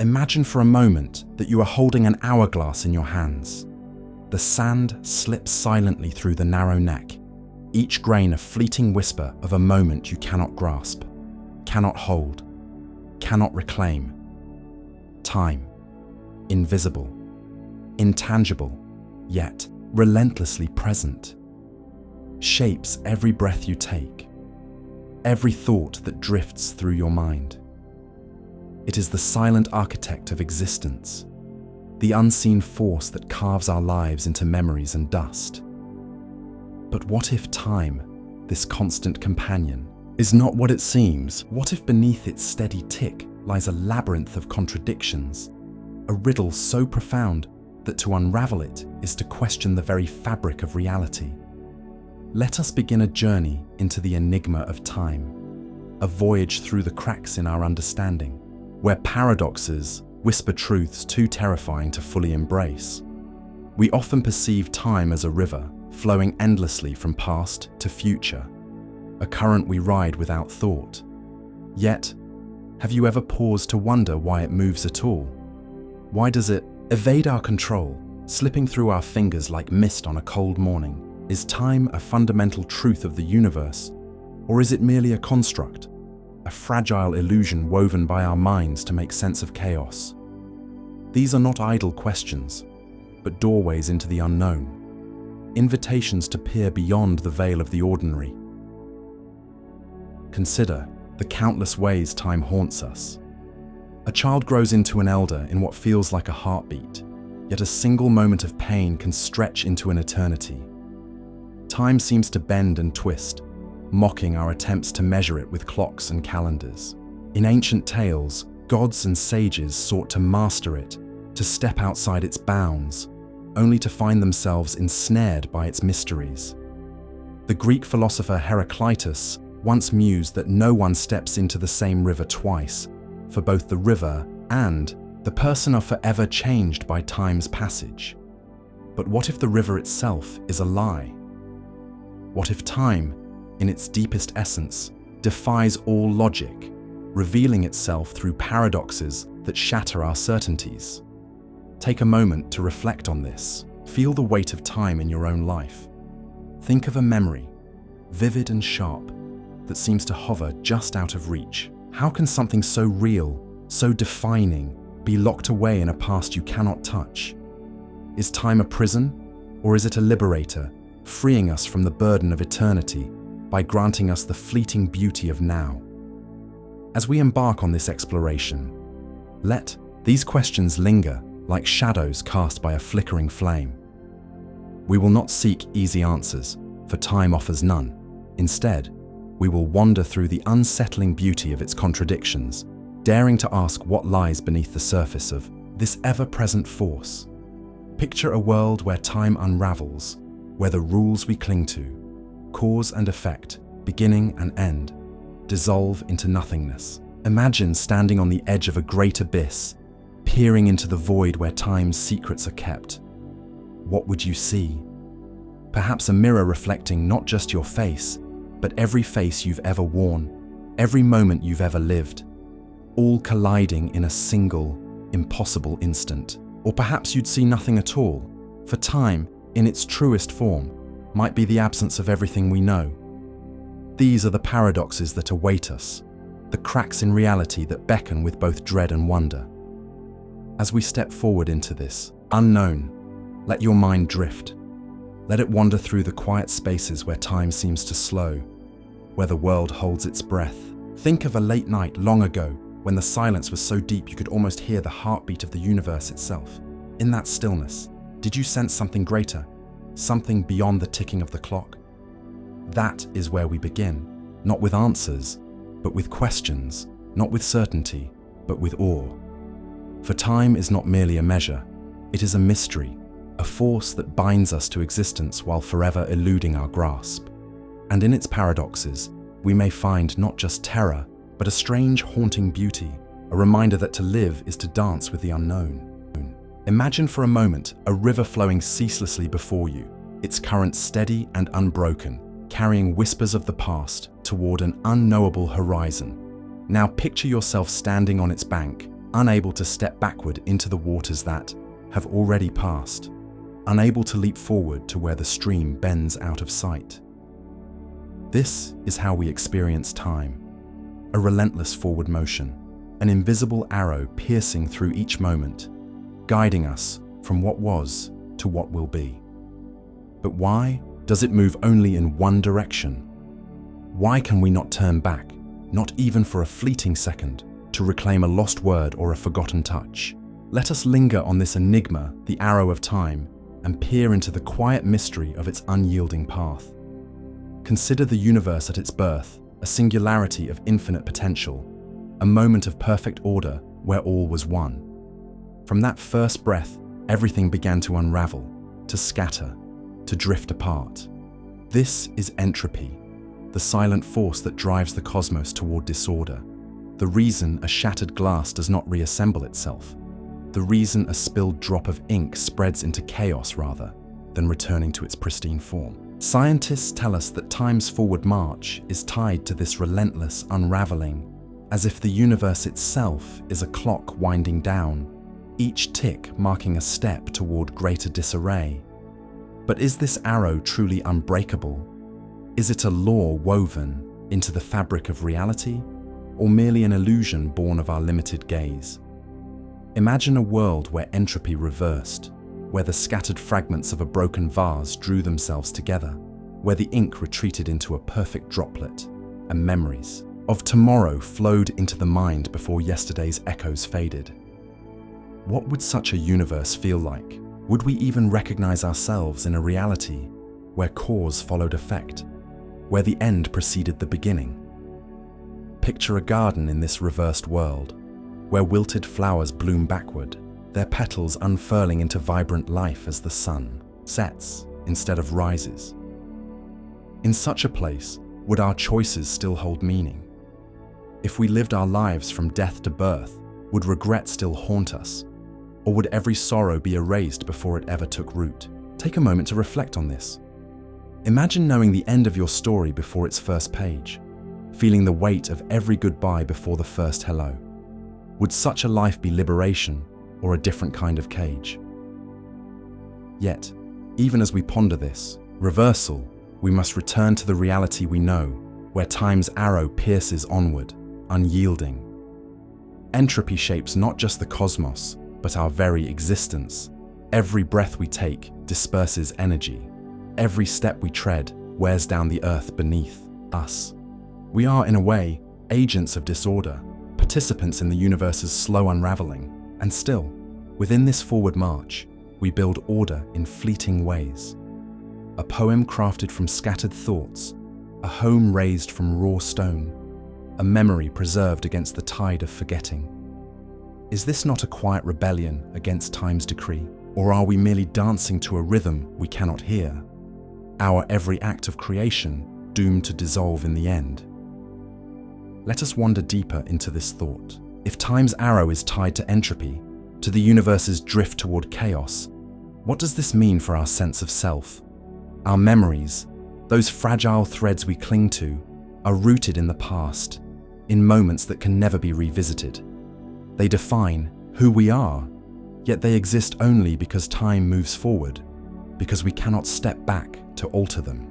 Imagine for a moment that you are holding an hourglass in your hands. The sand slips silently through the narrow neck, each grain a fleeting whisper of a moment you cannot grasp, cannot hold, cannot reclaim. Time, invisible, intangible, yet relentlessly present, shapes every breath you take, every thought that drifts through your mind. It is the silent architect of existence, the unseen force that carves our lives into memories and dust. But what if time, this constant companion, is not what it seems? What if beneath its steady tick lies a labyrinth of contradictions, a riddle so profound that to unravel it is to question the very fabric of reality? Let us begin a journey into the enigma of time, a voyage through the cracks in our understanding, where paradoxes whisper truths too terrifying to fully embrace. We often perceive time as a river, flowing endlessly from past to future, a current we ride without thought. Yet, have you ever paused to wonder why it moves at all? Why does it evade our control, slipping through our fingers like mist on a cold morning? Is time a fundamental truth of the universe, or is it merely a construct, a fragile illusion woven by our minds to make sense of chaos? These are not idle questions, but doorways into the unknown, invitations to peer beyond the veil of the ordinary. Consider the countless ways time haunts us. A child grows into an elder in what feels like a heartbeat, yet a single moment of pain can stretch into an eternity. Time seems to bend and twist, mocking our attempts to measure it with clocks and calendars. In ancient tales, gods and sages sought to master it, to step outside its bounds, only to find themselves ensnared by its mysteries. The Greek philosopher Heraclitus once mused that no one steps into the same river twice, for both the river and the person are forever changed by time's passage. But what if the river itself is a lie? What if time, in its deepest essence, defies all logic, revealing itself through paradoxes that shatter our certainties? Take a moment to reflect on this. Feel the weight of time in your own life. Think of a memory, vivid and sharp, that seems to hover just out of reach. How can something so real, so defining, be locked away in a past you cannot touch? Is time a prison, or is it a liberator, freeing us from the burden of eternity by granting us the fleeting beauty of now? As we embark on this exploration, let these questions linger like shadows cast by a flickering flame. We will not seek easy answers, for time offers none. Instead, we will wander through the unsettling beauty of its contradictions, daring to ask what lies beneath the surface of this ever-present force. Picture a world where time unravels, where the rules we cling to, cause and effect, beginning and end, dissolve into nothingness. Imagine standing on the edge of a great abyss, peering into the void where time's secrets are kept. What would you see? Perhaps a mirror reflecting not just your face, but every face you've ever worn, every moment you've ever lived, all colliding in a single, impossible instant. Or perhaps you'd see nothing at all, for time, in its truest form, might be the absence of everything we know. These are the paradoxes that await us, the cracks in reality that beckon with both dread and wonder. As we step forward into this unknown, let your mind drift. Let it wander through the quiet spaces where time seems to slow, where the world holds its breath. Think of a late night long ago when the silence was so deep you could almost hear the heartbeat of the universe itself. In that stillness, did you sense something greater, something beyond the ticking of the clock? That is where we begin, not with answers, but with questions, not with certainty, but with awe. For time is not merely a measure, it is a mystery, a force that binds us to existence while forever eluding our grasp. And in its paradoxes, we may find not just terror, but a strange haunting beauty, a reminder that to live is to dance with the unknown. Imagine for a moment a river flowing ceaselessly before you, its current steady and unbroken, carrying whispers of the past toward an unknowable horizon. Now picture yourself standing on its bank, unable to step backward into the waters that have already passed, unable to leap forward to where the stream bends out of sight. This is how we experience time, a relentless forward motion, an invisible arrow piercing through each moment, guiding us from what was to what will be. But why does it move only in one direction? Why can we not turn back, not even for a fleeting second, to reclaim a lost word or a forgotten touch? Let us linger on this enigma, the arrow of time, and peer into the quiet mystery of its unyielding path. Consider the universe at its birth, a singularity of infinite potential, a moment of perfect order where all was one. From that first breath, everything began to unravel, to scatter, to drift apart. This is entropy, the silent force that drives the cosmos toward disorder, the reason a shattered glass does not reassemble itself, the reason a spilled drop of ink spreads into chaos rather than returning to its pristine form. Scientists tell us that time's forward march is tied to this relentless unraveling, as if the universe itself is a clock winding down, each tick marking a step toward greater disarray. But is this arrow truly unbreakable? Is it a law woven into the fabric of reality, or merely an illusion born of our limited gaze? Imagine a world where entropy reversed, where the scattered fragments of a broken vase drew themselves together, where the ink retreated into a perfect droplet, and memories of tomorrow flowed into the mind before yesterday's echoes faded. What would such a universe feel like? Would we even recognize ourselves in a reality where cause followed effect, where the end preceded the beginning? Picture a garden in this reversed world, where wilted flowers bloom backward, their petals unfurling into vibrant life as the sun sets instead of rises. In such a place, would our choices still hold meaning? If we lived our lives from death to birth, would regret still haunt us? Or would every sorrow be erased before it ever took root? Take a moment to reflect on this. Imagine knowing the end of your story before its first page, feeling the weight of every goodbye before the first hello. Would such a life be liberation or a different kind of cage? Yet, even as we ponder this reversal, we must return to the reality we know, where time's arrow pierces onward, unyielding. Entropy shapes not just the cosmos, but our very existence. Every breath we take disperses energy. Every step we tread wears down the earth beneath us. We are, in a way, agents of disorder, participants in the universe's slow unraveling. And still, within this forward march, we build order in fleeting ways. A poem crafted from scattered thoughts, a home raised from raw stone, a memory preserved against the tide of forgetting. Is this not a quiet rebellion against time's decree? Or are we merely dancing to a rhythm we cannot hear? Our every act of creation doomed to dissolve in the end? Let us wander deeper into this thought. If time's arrow is tied to entropy, to the universe's drift toward chaos, what does this mean for our sense of self? Our memories, those fragile threads we cling to, are rooted in the past, in moments that can never be revisited. They define who we are, yet they exist only because time moves forward, because we cannot step back to alter them.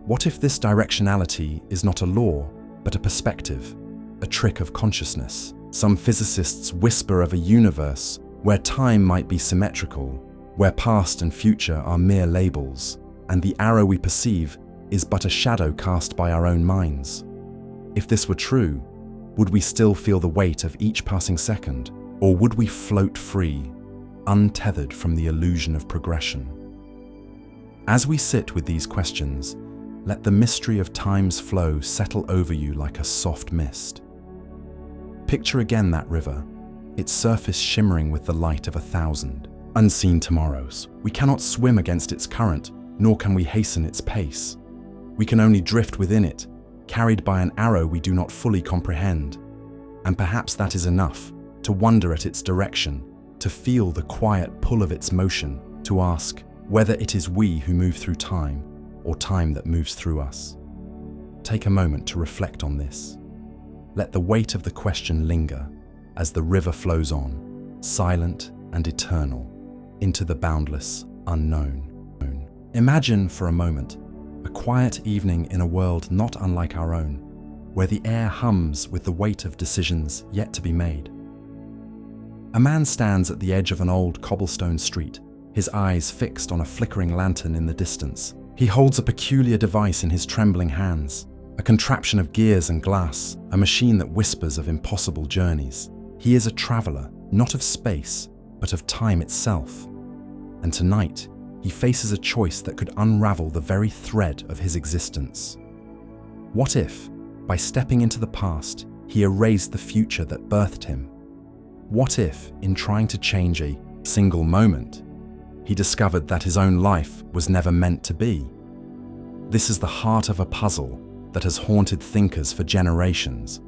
What if this directionality is not a law, but a perspective, a trick of consciousness? Some physicists whisper of a universe where time might be symmetrical, where past and future are mere labels, and the arrow we perceive is but a shadow cast by our own minds. If this were true, would we still feel the weight of each passing second, or would we float free, untethered from the illusion of progression? As we sit with these questions, let the mystery of time's flow settle over you like a soft mist. Picture again that river, its surface shimmering with the light of 1,000 unseen tomorrows. We cannot swim against its current, nor can we hasten its pace. We can only drift within it, carried by an arrow we do not fully comprehend. And perhaps that is enough, to wonder at its direction, to feel the quiet pull of its motion, to ask whether it is we who move through time, or time that moves through us. Take a moment to reflect on this. Let the weight of the question linger, as the river flows on, silent and eternal, into the boundless unknown. Imagine for a moment a quiet evening in a world not unlike our own, where the air hums with the weight of decisions yet to be made. A man stands at the edge of an old cobblestone street, his eyes fixed on a flickering lantern in the distance. He holds a peculiar device in his trembling hands, a contraption of gears and glass, a machine that whispers of impossible journeys. He is a traveler, not of space, but of time itself. And tonight, he faces a choice that could unravel the very thread of his existence. What if, by stepping into the past, he erased the future that birthed him? What if, in trying to change a single moment, he discovered that his own life was never meant to be? This is the heart of a puzzle that has haunted thinkers for generations,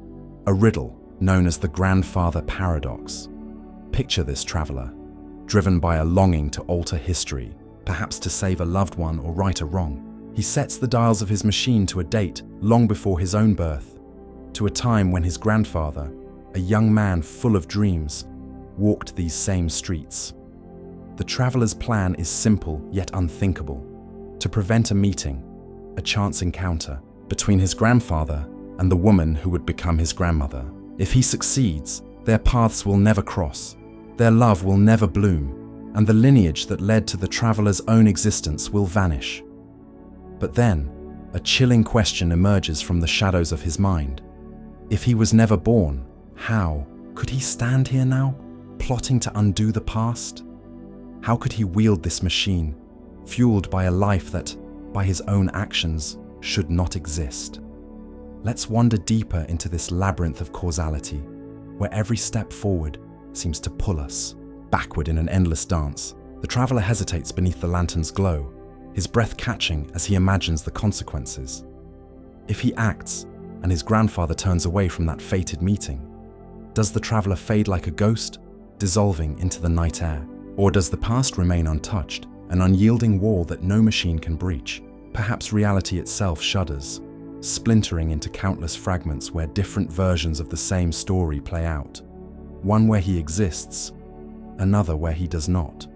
a riddle known as the Grandfather Paradox. Picture this traveler, driven by a longing to alter history, perhaps to save a loved one or right a wrong. He sets the dials of his machine to a date long before his own birth, to a time when his grandfather, a young man full of dreams, walked these same streets. The traveler's plan is simple yet unthinkable: to prevent a meeting, a chance encounter, between his grandfather and the woman who would become his grandmother. If he succeeds, their paths will never cross, their love will never bloom, and the lineage that led to the traveler's own existence will vanish. But then, a chilling question emerges from the shadows of his mind. If he was never born, how could he stand here now, plotting to undo the past? How could he wield this machine, fueled by a life that, by his own actions, should not exist? Let's wander deeper into this labyrinth of causality, where every step forward seems to pull us backward in an endless dance. The traveler hesitates beneath the lantern's glow, his breath catching as he imagines the consequences. If he acts, and his grandfather turns away from that fated meeting, does the traveler fade like a ghost, dissolving into the night air? Or does the past remain untouched, an unyielding wall that no machine can breach? Perhaps reality itself shudders, splintering into countless fragments where different versions of the same story play out. One where he exists, another where he does not.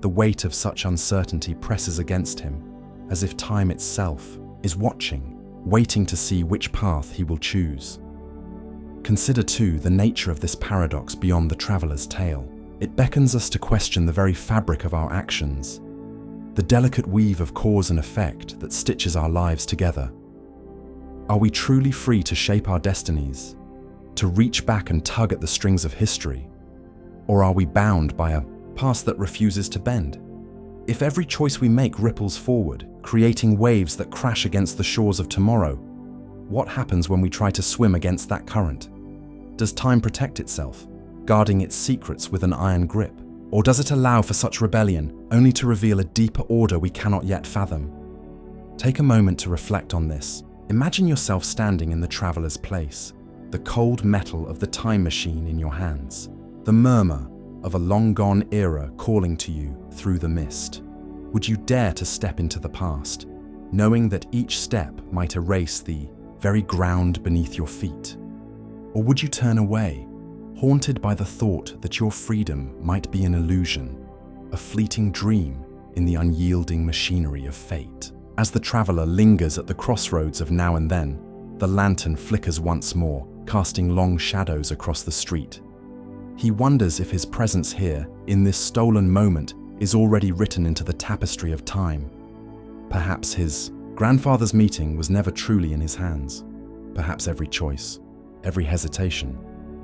The weight of such uncertainty presses against him, as if time itself is watching, waiting to see which path he will choose. Consider too the nature of this paradox beyond the traveler's tale. It beckons us to question the very fabric of our actions, the delicate weave of cause and effect that stitches our lives together. Are we truly free to shape our destinies, to reach back and tug at the strings of history? Or are we bound by a past that refuses to bend? If every choice we make ripples forward, creating waves that crash against the shores of tomorrow, what happens when we try to swim against that current? Does time protect itself, guarding its secrets with an iron grip? Or does it allow for such rebellion, only to reveal a deeper order we cannot yet fathom? Take a moment to reflect on this. Imagine yourself standing in the traveler's place, the cold metal of the time machine in your hands, the murmur of a long-gone era calling to you through the mist. Would you dare to step into the past, knowing that each step might erase the very ground beneath your feet? Or would you turn away, haunted by the thought that your freedom might be an illusion, a fleeting dream in the unyielding machinery of fate? As the traveler lingers at the crossroads of now and then, the lantern flickers once more, casting long shadows across the street. He wonders if his presence here, in this stolen moment, is already written into the tapestry of time. Perhaps his grandfather's meeting was never truly in his hands. Perhaps every choice, every hesitation,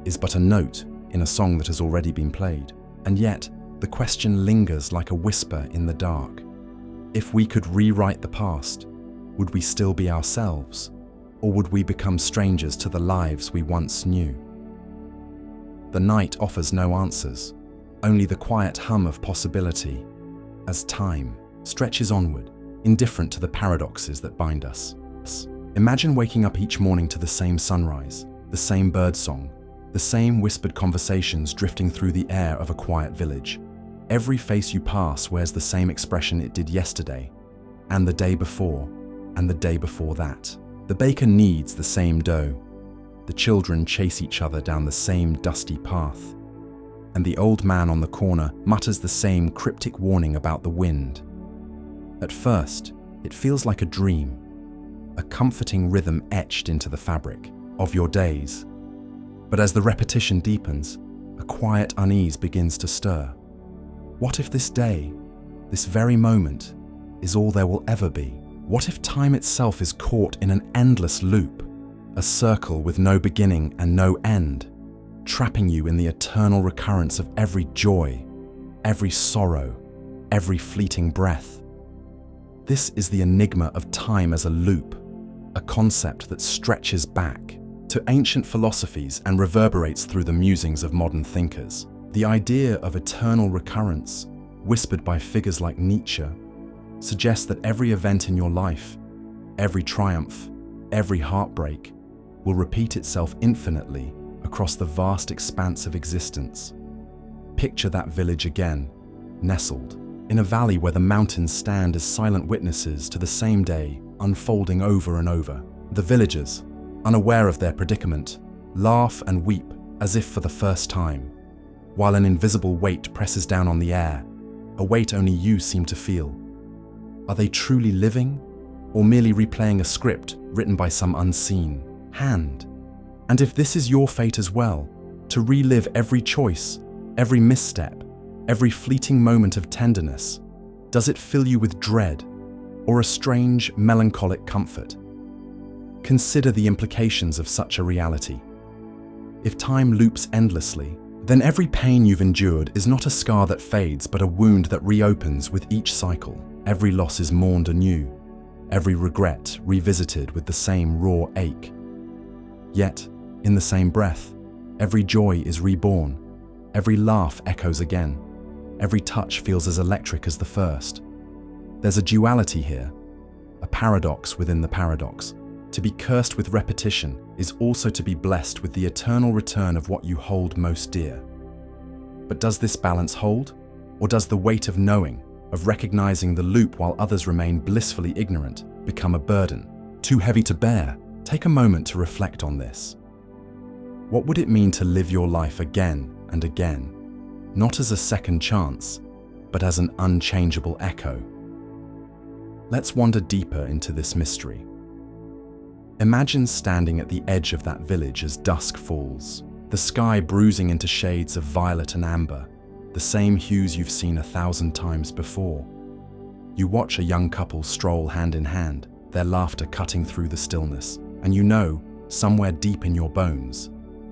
is but a note in a song that has already been played. And yet, the question lingers like a whisper in the dark. If we could rewrite the past, would we still be ourselves? Or would we become strangers to the lives we once knew? The night offers no answers, only the quiet hum of possibility, as time stretches onward, indifferent to the paradoxes that bind us. Imagine waking up each morning to the same sunrise, the same birdsong, the same whispered conversations drifting through the air of a quiet village. Every face you pass wears the same expression it did yesterday, and the day before, and the day before that. The baker kneads the same dough. The children chase each other down the same dusty path, and the old man on the corner mutters the same cryptic warning about the wind. At first, it feels like a dream, a comforting rhythm etched into the fabric of your days. But as the repetition deepens, a quiet unease begins to stir. What if this day, this very moment, is all there will ever be? What if time itself is caught in an endless loop, a circle with no beginning and no end, trapping you in the eternal recurrence of every joy, every sorrow, every fleeting breath? This is the enigma of time as a loop, a concept that stretches back to ancient philosophies and reverberates through the musings of modern thinkers. The idea of eternal recurrence, whispered by figures like Nietzsche, suggests that every event in your life, every triumph, every heartbreak, will repeat itself infinitely across the vast expanse of existence. Picture that village again, nestled in a valley where the mountains stand as silent witnesses to the same day unfolding over and over. The villagers, unaware of their predicament, laugh and weep as if for the first time, while an invisible weight presses down on the air, a weight only you seem to feel. Are they truly living, or merely replaying a script written by some unseen hand? And if this is your fate as well, to relive every choice, every misstep, every fleeting moment of tenderness, does it fill you with dread or a strange, melancholic comfort? Consider the implications of such a reality. If time loops endlessly, then every pain you've endured is not a scar that fades, but a wound that reopens with each cycle. Every loss is mourned anew, every regret revisited with the same raw ache. Yet, in the same breath, every joy is reborn, every laugh echoes again, every touch feels as electric as the first. There's a duality here, a paradox within the paradox. To be cursed with repetition is also to be blessed with the eternal return of what you hold most dear. But does this balance hold? Or does the weight of knowing, of recognizing the loop while others remain blissfully ignorant, become a burden, too heavy to bear? Take a moment to reflect on this. What would it mean to live your life again and again, not as a second chance, but as an unchangeable echo? Let's wander deeper into this mystery. Imagine standing at the edge of that village as dusk falls, the sky bruising into shades of violet and amber, the same hues you've seen 1,000 times before. You watch a young couple stroll hand in hand, their laughter cutting through the stillness, and you know, somewhere deep in your bones,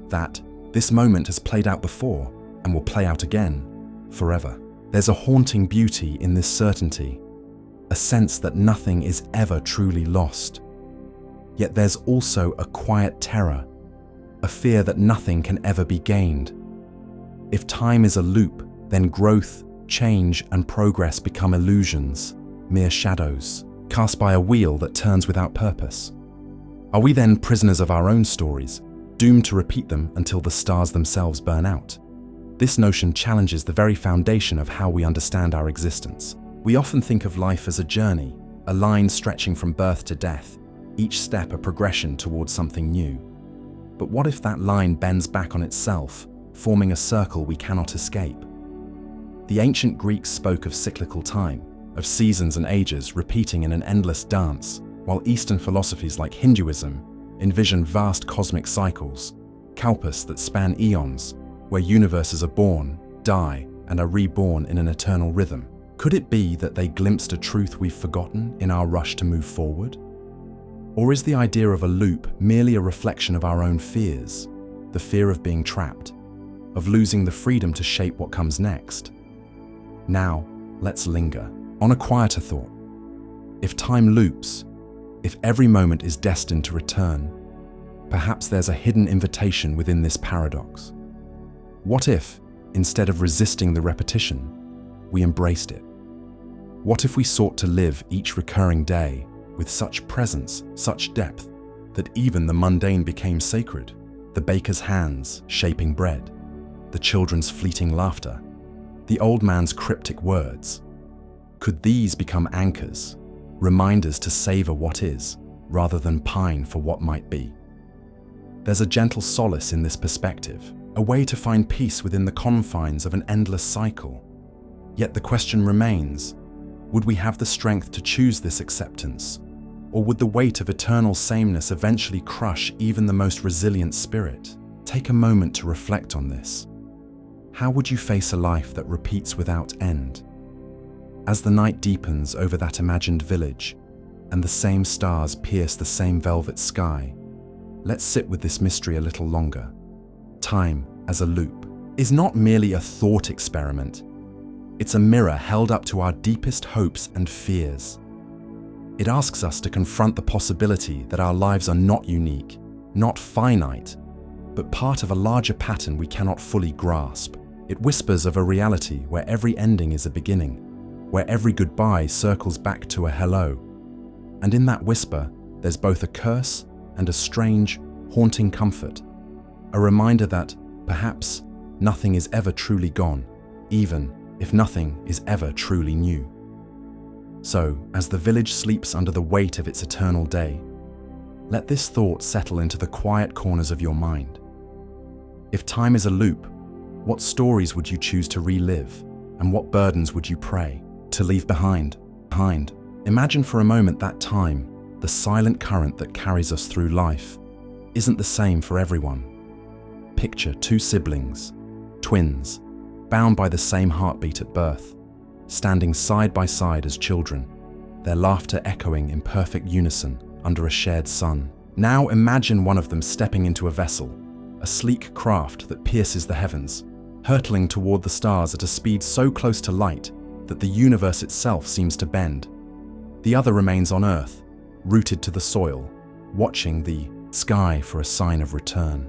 that this moment has played out before and will play out again, forever. There's a haunting beauty in this certainty, a sense that nothing is ever truly lost. Yet there's also a quiet terror, a fear that nothing can ever be gained. If time is a loop, then growth, change, and progress become illusions, mere shadows, cast by a wheel that turns without purpose. Are we then prisoners of our own stories, doomed to repeat them until the stars themselves burn out? This notion challenges the very foundation of how we understand our existence. We often think of life as a journey, a line stretching from birth to death, each step a progression towards something new. But what if that line bends back on itself, forming a circle we cannot escape? The ancient Greeks spoke of cyclical time, of seasons and ages repeating in an endless dance, while Eastern philosophies like Hinduism envision vast cosmic cycles, kalpas that span eons, where universes are born, die, and are reborn in an eternal rhythm. Could it be that they glimpsed a truth we've forgotten in our rush to move forward? Or is the idea of a loop merely a reflection of our own fears, the fear of being trapped, of losing the freedom to shape what comes next? Now, let's linger on a quieter thought. If time loops, if every moment is destined to return, perhaps there's a hidden invitation within this paradox. What if, instead of resisting the repetition, we embraced it? What if we sought to live each recurring day with such presence, such depth, that even the mundane became sacred? The baker's hands shaping bread, the children's fleeting laughter, the old man's cryptic words. Could these become anchors, reminders to savor what is, rather than pine for what might be? There's a gentle solace in this perspective, a way to find peace within the confines of an endless cycle. Yet the question remains, would we have the strength to choose this acceptance? Or would the weight of eternal sameness eventually crush even the most resilient spirit? Take a moment to reflect on this. How would you face a life that repeats without end? As the night deepens over that imagined village, and the same stars pierce the same velvet sky, let's sit with this mystery a little longer. Time, as a loop, is not merely a thought experiment. It's a mirror held up to our deepest hopes and fears. It asks us to confront the possibility that our lives are not unique, not finite, but part of a larger pattern we cannot fully grasp. It whispers of a reality where every ending is a beginning, where every goodbye circles back to a hello. And in that whisper, there's both a curse and a strange, haunting comfort, a reminder that, perhaps, nothing is ever truly gone, even if nothing is ever truly new. So, as the village sleeps under the weight of its eternal day, let this thought settle into the quiet corners of your mind. If time is a loop, what stories would you choose to relive, and what burdens would you pray to leave behind? Imagine for a moment that time, the silent current that carries us through life, isn't the same for everyone. Picture two siblings, twins, bound by the same heartbeat at birth, standing side by side as children, their laughter echoing in perfect unison under a shared sun. Now imagine one of them stepping into a vessel, a sleek craft that pierces the heavens, hurtling toward the stars at a speed so close to light that the universe itself seems to bend. The other remains on Earth, rooted to the soil, watching the sky for a sign of return.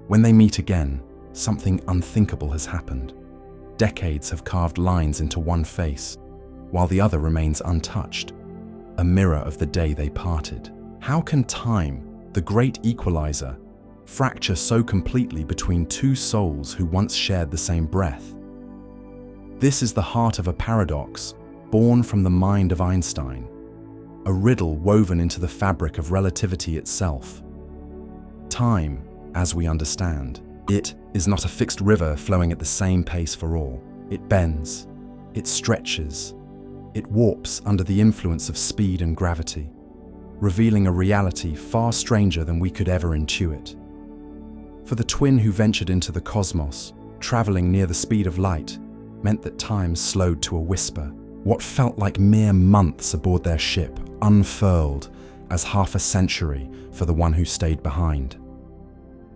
When they meet again, something unthinkable has happened. Decades have carved lines into one face, while the other remains untouched, a mirror of the day they parted. How can time, the great equalizer, fracture so completely between two souls who once shared the same breath? This is the heart of a paradox born from the mind of Einstein, a riddle woven into the fabric of relativity itself. Time, as we understand, it is not a fixed river flowing at the same pace for all. It bends, it stretches, it warps under the influence of speed and gravity, revealing a reality far stranger than we could ever intuit. For the twin who ventured into the cosmos, traveling near the speed of light meant that time slowed to a whisper. What felt like mere months aboard their ship unfurled as half a century for the one who stayed behind.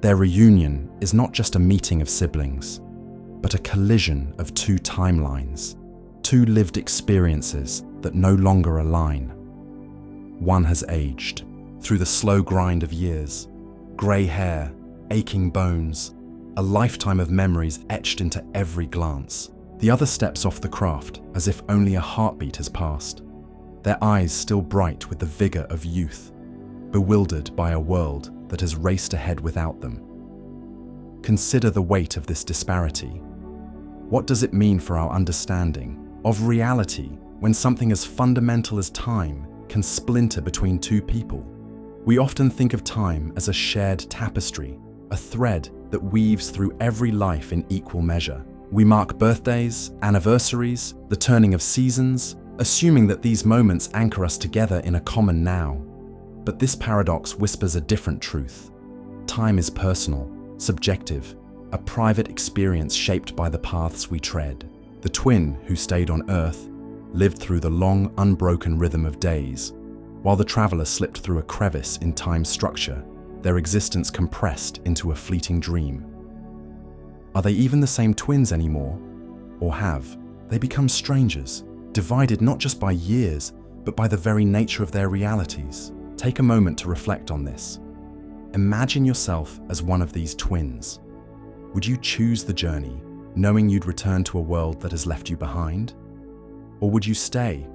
Their reunion is not just a meeting of siblings, but a collision of two timelines, two lived experiences that no longer align. One has aged through the slow grind of years, grey hair, aching bones, a lifetime of memories etched into every glance. The other steps off the craft as if only a heartbeat has passed, their eyes still bright with the vigor of youth, bewildered by a world that has raced ahead without them. Consider the weight of this disparity. What does it mean for our understanding of reality when something as fundamental as time can splinter between two people? We often think of time as a shared tapestry, a thread that weaves through every life in equal measure. We mark birthdays, anniversaries, the turning of seasons, assuming that these moments anchor us together in a common now. But this paradox whispers a different truth. Time is personal, subjective, a private experience shaped by the paths we tread. The twin who stayed on Earth lived through the long, unbroken rhythm of days, while the traveler slipped through a crevice in time's structure, their existence compressed into a fleeting dream. Are they even the same twins anymore? Or have they become strangers, divided not just by years, but by the very nature of their realities? Take a moment to reflect on this. Imagine yourself as one of these twins. Would you choose the journey, knowing you'd return to a world that has left you behind? Or would you stay,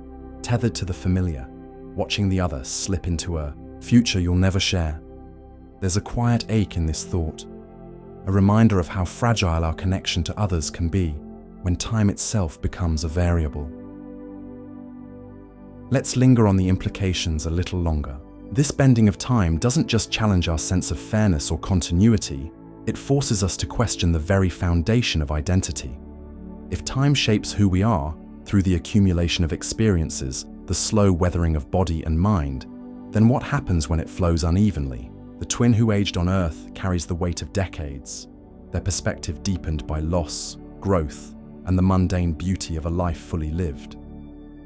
tethered to the familiar, watching the other slip into a future you'll never share? There's a quiet ache in this thought, a reminder of how fragile our connection to others can be when time itself becomes a variable. Let's linger on the implications a little longer. This bending of time doesn't just challenge our sense of fairness or continuity, it forces us to question the very foundation of identity. If time shapes who we are, through the accumulation of experiences, the slow weathering of body and mind, then what happens when it flows unevenly? The twin who aged on Earth carries the weight of decades, their perspective deepened by loss, growth, and the mundane beauty of a life fully lived.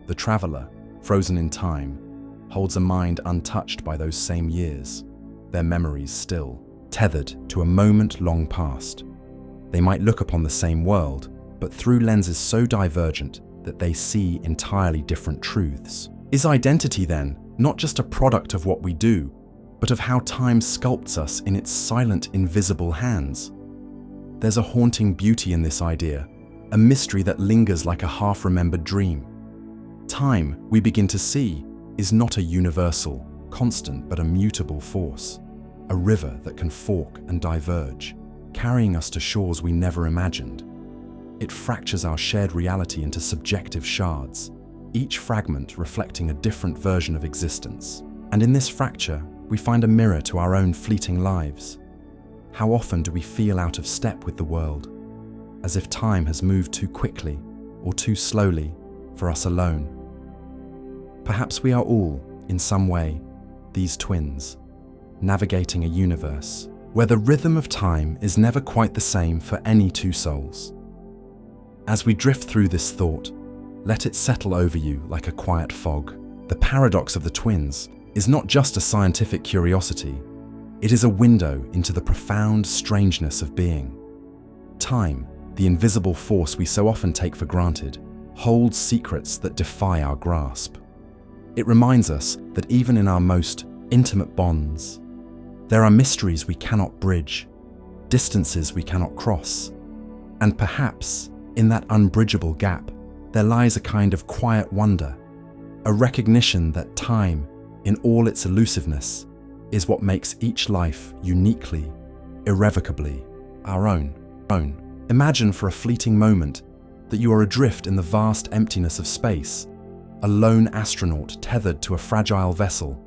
The traveler, frozen in time, holds a mind untouched by those same years, their memories still, tethered to a moment long past. They might look upon the same world, but through lenses so divergent that they see entirely different truths. Is identity then not just a product of what we do, but of how time sculpts us in its silent, invisible hands? There's a haunting beauty in this idea, a mystery that lingers like a half-remembered dream. Time, we begin to see, is not a universal, constant but a mutable force, a river that can fork and diverge, carrying us to shores we never imagined. It fractures our shared reality into subjective shards, each fragment reflecting a different version of existence. And in this fracture, we find a mirror to our own fleeting lives. How often do we feel out of step with the world, as if time has moved too quickly or too slowly for us alone? Perhaps we are all, in some way, these twins, navigating a universe where the rhythm of time is never quite the same for any two souls. As we drift through this thought, let it settle over you like a quiet fog. The paradox of the twins is not just a scientific curiosity, it is a window into the profound strangeness of being. Time, the invisible force we so often take for granted, holds secrets that defy our grasp. It reminds us that even in our most intimate bonds, there are mysteries we cannot bridge, distances we cannot cross, and perhaps in that unbridgeable gap, there lies a kind of quiet wonder, a recognition that time, in all its elusiveness, is what makes each life uniquely, irrevocably our own. Imagine for a fleeting moment that you are adrift in the vast emptiness of space, a lone astronaut tethered to a fragile vessel,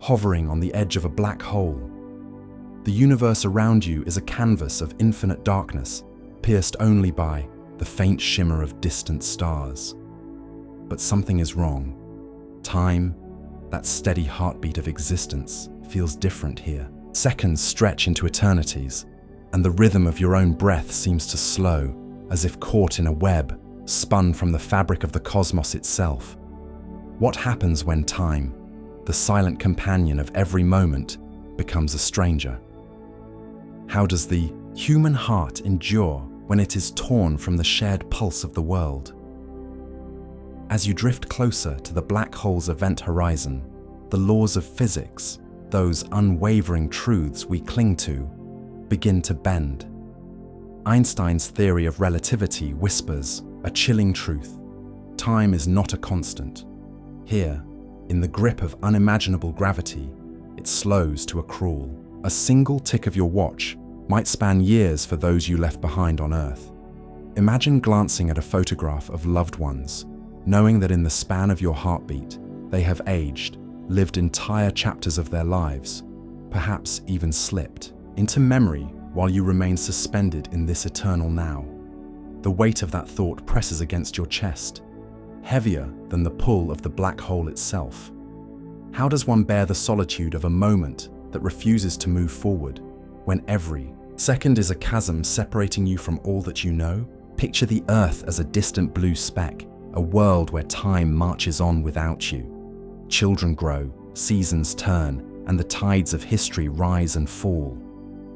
hovering on the edge of a black hole. The universe around you is a canvas of infinite darkness, pierced only by the faint shimmer of distant stars. But something is wrong. Time, that steady heartbeat of existence, feels different here. Seconds stretch into eternities, and the rhythm of your own breath seems to slow, as if caught in a web, spun from the fabric of the cosmos itself. What happens when time, the silent companion of every moment, becomes a stranger? How does the human heart endure when it is torn from the shared pulse of the world? As you drift closer to the black hole's event horizon, the laws of physics, those unwavering truths we cling to, begin to bend. Einstein's theory of relativity whispers a chilling truth. Time is not a constant. Here, in the grip of unimaginable gravity, it slows to a crawl. A single tick of your watch might span years for those you left behind on Earth. Imagine glancing at a photograph of loved ones, knowing that in the span of your heartbeat, they have aged, lived entire chapters of their lives, perhaps even slipped into memory while you remain suspended in this eternal now. The weight of that thought presses against your chest, heavier than the pull of the black hole itself. How does one bear the solitude of a moment that refuses to move forward, when every second is a chasm separating you from all that you know? Picture the Earth as a distant blue speck, a world where time marches on without you. Children grow, seasons turn, and the tides of history rise and fall.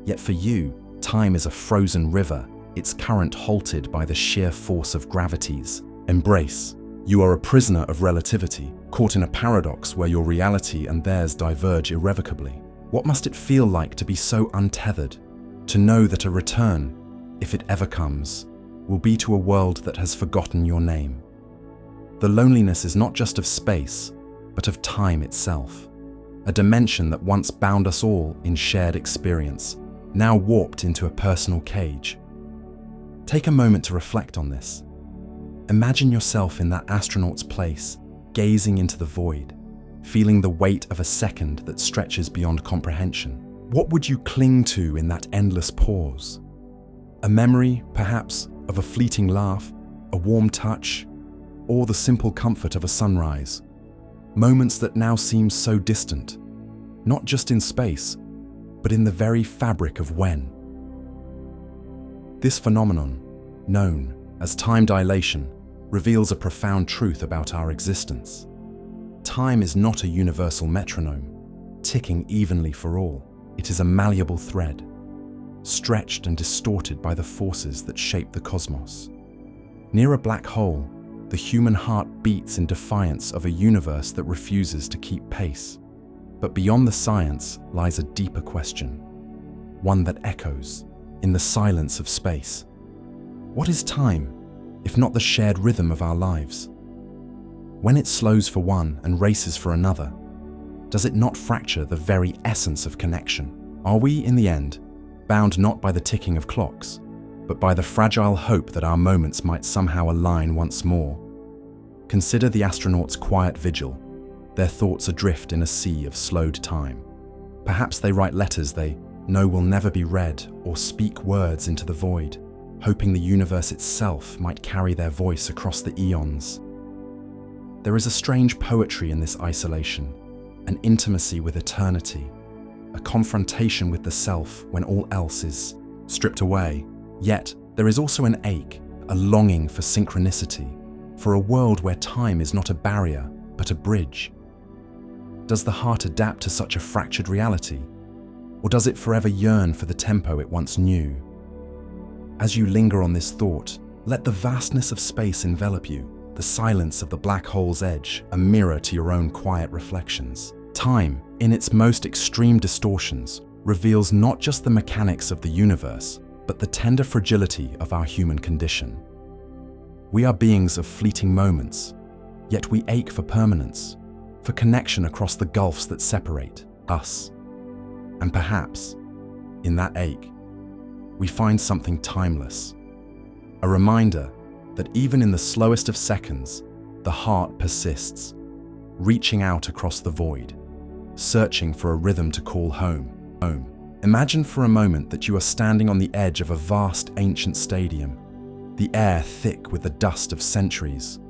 Yet for you, time is a frozen river, its current halted by the sheer force of gravity's embrace. You are a prisoner of relativity, caught in a paradox where your reality and theirs diverge irrevocably. What must it feel like to be so untethered, to know that a return, if it ever comes, will be to a world that has forgotten your name? The loneliness is not just of space, but of time itself, a dimension that once bound us all in shared experience, now warped into a personal cage. Take a moment to reflect on this. Imagine yourself in that astronaut's place, gazing into the void, feeling the weight of a second that stretches beyond comprehension. What would you cling to in that endless pause? A memory, perhaps, of a fleeting laugh, a warm touch, or the simple comfort of a sunrise. Moments that now seem so distant, not just in space, but in the very fabric of when. This phenomenon, known as time dilation, reveals a profound truth about our existence. Time is not a universal metronome, ticking evenly for all. It is a malleable thread, stretched and distorted by the forces that shape the cosmos. Near a black hole, the human heart beats in defiance of a universe that refuses to keep pace. But beyond the science lies a deeper question, one that echoes in the silence of space. What is time, if not the shared rhythm of our lives? When it slows for one and races for another, does it not fracture the very essence of connection? Are we, in the end, bound not by the ticking of clocks, but by the fragile hope that our moments might somehow align once more? Consider the astronauts' quiet vigil, their thoughts adrift in a sea of slowed time. Perhaps they write letters they know will never be read, or speak words into the void, hoping the universe itself might carry their voice across the eons. There is a strange poetry in this isolation, an intimacy with eternity, a confrontation with the self when all else is stripped away. Yet, there is also an ache, a longing for synchronicity, for a world where time is not a barrier, but a bridge. Does the heart adapt to such a fractured reality? Or does it forever yearn for the tempo it once knew? As you linger on this thought, let the vastness of space envelop you, the silence of the black hole's edge, a mirror to your own quiet reflections. Time, in its most extreme distortions, reveals not just the mechanics of the universe, but the tender fragility of our human condition. We are beings of fleeting moments, yet we ache for permanence, for connection across the gulfs that separate us. And perhaps, in that ache, we find something timeless, a reminder that even in the slowest of seconds, the heart persists, reaching out across the void, searching for a rhythm to call home. Imagine for a moment that you are standing on the edge of a vast ancient stadium, the air thick with the dust of centuries,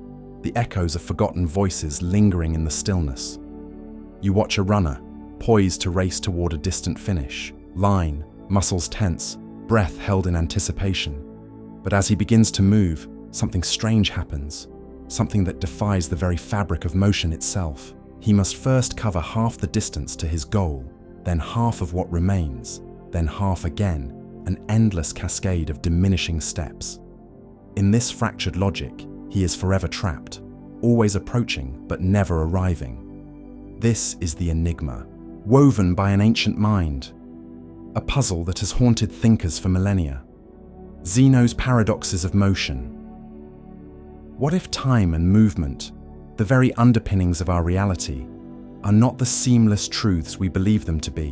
the echoes of forgotten voices lingering in the stillness. You watch a runner, poised to race toward a distant finish, line, muscles tense, breath held in anticipation. But as he begins to move, something strange happens, something that defies the very fabric of motion itself. He must first cover half the distance to his goal, then half of what remains, then half again, an endless cascade of diminishing steps. In this fractured logic, he is forever trapped, always approaching but never arriving. This is the enigma, woven by an ancient mind, a puzzle that has haunted thinkers for millennia. Zeno's paradoxes of motion. What if time and movement, the very underpinnings of our reality, are not the seamless truths we believe them to be?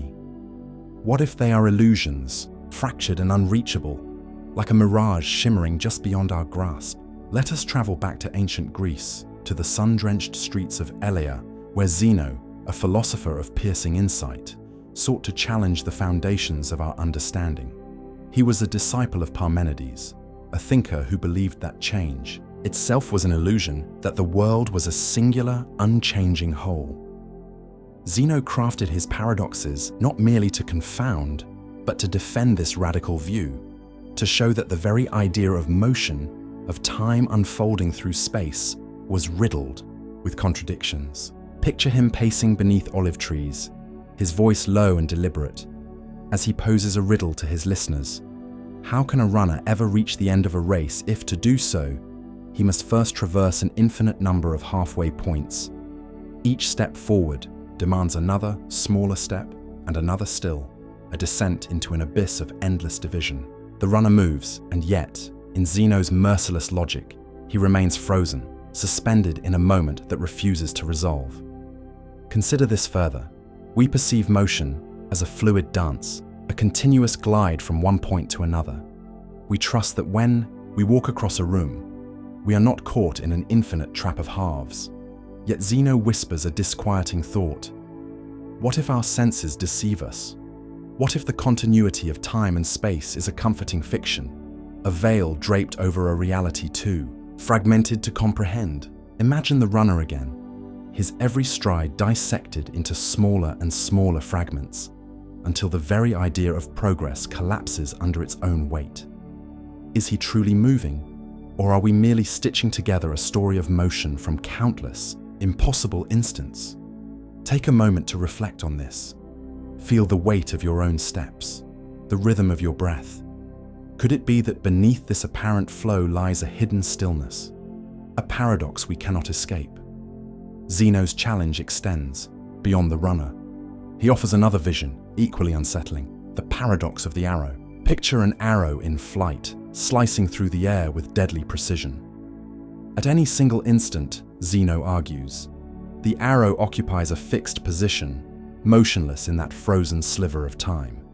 What if they are illusions, fractured and unreachable, like a mirage shimmering just beyond our grasp? Let us travel back to ancient Greece, to the sun-drenched streets of Elea, where Zeno, a philosopher of piercing insight, sought to challenge the foundations of our understanding. He was a disciple of Parmenides, a thinker who believed that change itself was an illusion, that the world was a singular, unchanging whole. Zeno crafted his paradoxes not merely to confound, but to defend this radical view, to show that the very idea of motion, of time unfolding through space, was riddled with contradictions. Picture him pacing beneath olive trees, his voice low and deliberate, as he poses a riddle to his listeners. How can a runner ever reach the end of a race if, to do so, he must first traverse an infinite number of halfway points? Each step forward demands another, smaller step, and another still, a descent into an abyss of endless division. The runner moves, and yet, in Zeno's merciless logic, he remains frozen, suspended in a moment that refuses to resolve. Consider this further. We perceive motion as a fluid dance, a continuous glide from one point to another. We trust that when we walk across a room, we are not caught in an infinite trap of halves. Yet Zeno whispers a disquieting thought. What if our senses deceive us? What if the continuity of time and space is a comforting fiction, a veil draped over a reality too fragmented to comprehend? Imagine the runner again, his every stride dissected into smaller and smaller fragments, until the very idea of progress collapses under its own weight. Is he truly moving, or are we merely stitching together a story of motion from countless, impossible instants? Take a moment to reflect on this. Feel the weight of your own steps, the rhythm of your breath. Could it be that beneath this apparent flow lies a hidden stillness, a paradox we cannot escape? Zeno's challenge extends beyond the runner. He offers another vision, equally unsettling, the paradox of the arrow. Picture an arrow in flight, slicing through the air with deadly precision. At any single instant, Zeno argues, the arrow occupies a fixed position, motionless in that frozen sliver of time.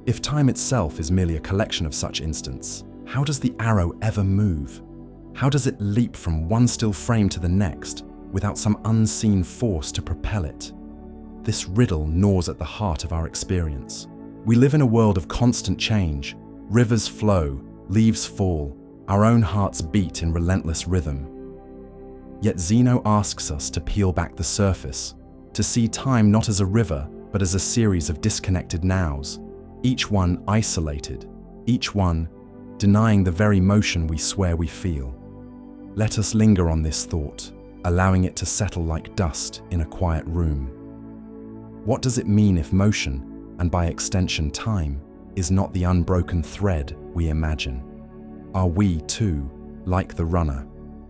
If time itself is merely a collection of such instants, how does the arrow ever move? How does it leap from one still frame to the next without some unseen force to propel it? This riddle gnaws at the heart of our experience. We live in a world of constant change. Rivers flow, leaves fall, our own hearts beat in relentless rhythm. Yet Zeno asks us to peel back the surface, to see time not as a river, but as a series of disconnected nows, each one isolated, each one denying the very motion we swear we feel. Let us linger on this thought, allowing it to settle like dust in a quiet room. What does it mean if motion, and by extension time, is not the unbroken thread we imagine? Are we, too, like the runner,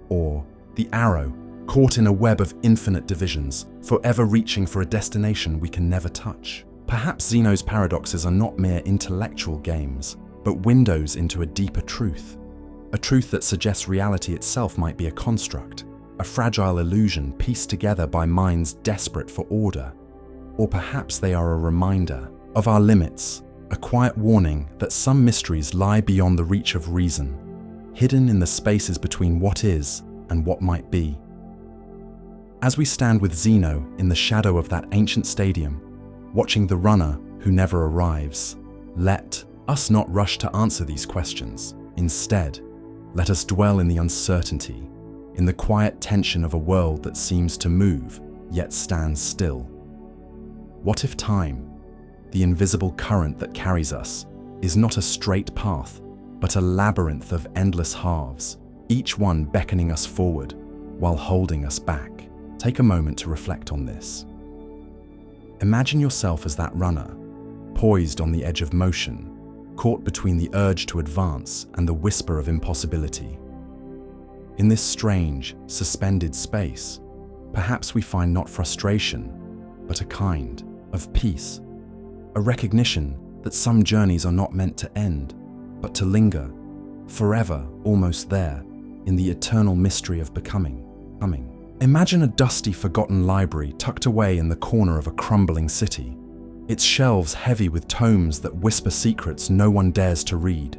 or the arrow, caught in a web of infinite divisions, forever reaching for a destination we can never touch? Perhaps Zeno's paradoxes are not mere intellectual games, but windows into a deeper truth, a truth that suggests reality itself might be a construct, a fragile illusion pieced together by minds desperate for order. Or perhaps they are a reminder of our limits, a quiet warning that some mysteries lie beyond the reach of reason, hidden in the spaces between what is and what might be. As we stand with Zeno in the shadow of that ancient stadium, watching the runner who never arrives, let us not rush to answer these questions. Instead, let us dwell in the uncertainty, in the quiet tension of a world that seems to move, yet stands still. What if time, the invisible current that carries us, is not a straight path, but a labyrinth of endless halves, each one beckoning us forward while holding us back? Take a moment to reflect on this. Imagine yourself as that runner, poised on the edge of motion, caught between the urge to advance and the whisper of impossibility. In this strange, suspended space, perhaps we find not frustration, but a kind of peace, a recognition that some journeys are not meant to end, but to linger, forever almost there, in the eternal mystery of becoming. Imagine a dusty, forgotten library tucked away in the corner of a crumbling city, its shelves heavy with tomes that whisper secrets no one dares to read.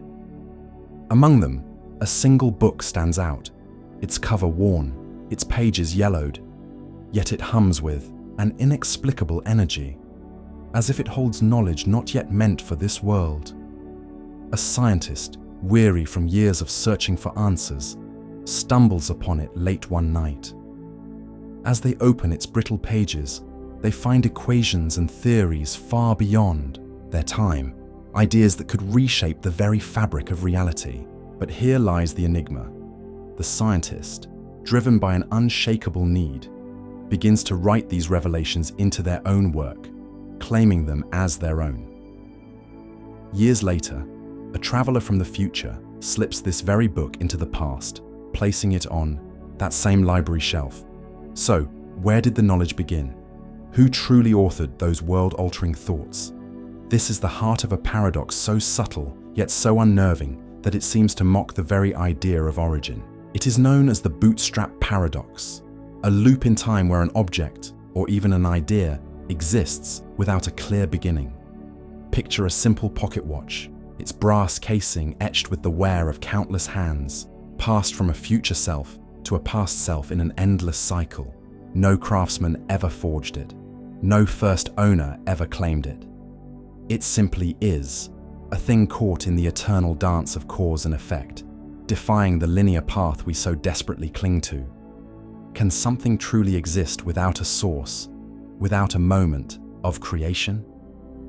Among them, a single book stands out, its cover worn, its pages yellowed, yet it hums with an inexplicable energy, as if it holds knowledge not yet meant for this world. A scientist, weary from years of searching for answers, stumbles upon it late one night. As they open its brittle pages, they find equations and theories far beyond their time, ideas that could reshape the very fabric of reality. But here lies the enigma. The scientist, driven by an unshakable need, begins to write these revelations into their own work, claiming them as their own. Years later, a traveler from the future slips this very book into the past, placing it on that same library shelf. So, where did the knowledge begin? Who truly authored those world-altering thoughts? This is the heart of a paradox so subtle, yet so unnerving, that it seems to mock the very idea of origin. It is known as the Bootstrap Paradox, a loop in time where an object, or even an idea, exists without a clear beginning. Picture a simple pocket watch, its brass casing etched with the wear of countless hands, passed from a future self to a past self in an endless cycle. No craftsman ever forged it. No first owner ever claimed it. It simply is, a thing caught in the eternal dance of cause and effect, defying the linear path we so desperately cling to. Can something truly exist without a source, without a moment of creation?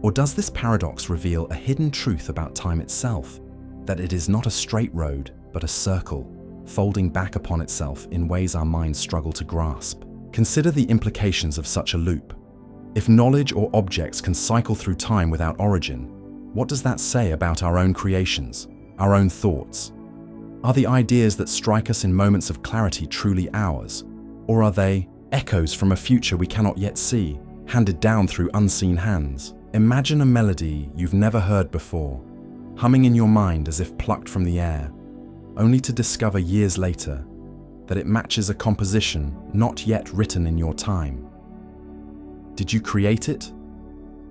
Or does this paradox reveal a hidden truth about time itself, that it is not a straight road, but a circle, folding back upon itself in ways our minds struggle to grasp? Consider the implications of such a loop. If knowledge or objects can cycle through time without origin, what does that say about our own creations, our own thoughts? Are the ideas that strike us in moments of clarity truly ours? Or are they echoes from a future we cannot yet see, handed down through unseen hands? Imagine a melody you've never heard before, humming in your mind as if plucked from the air, only to discover years later that it matches a composition not yet written in your time. Did you create it?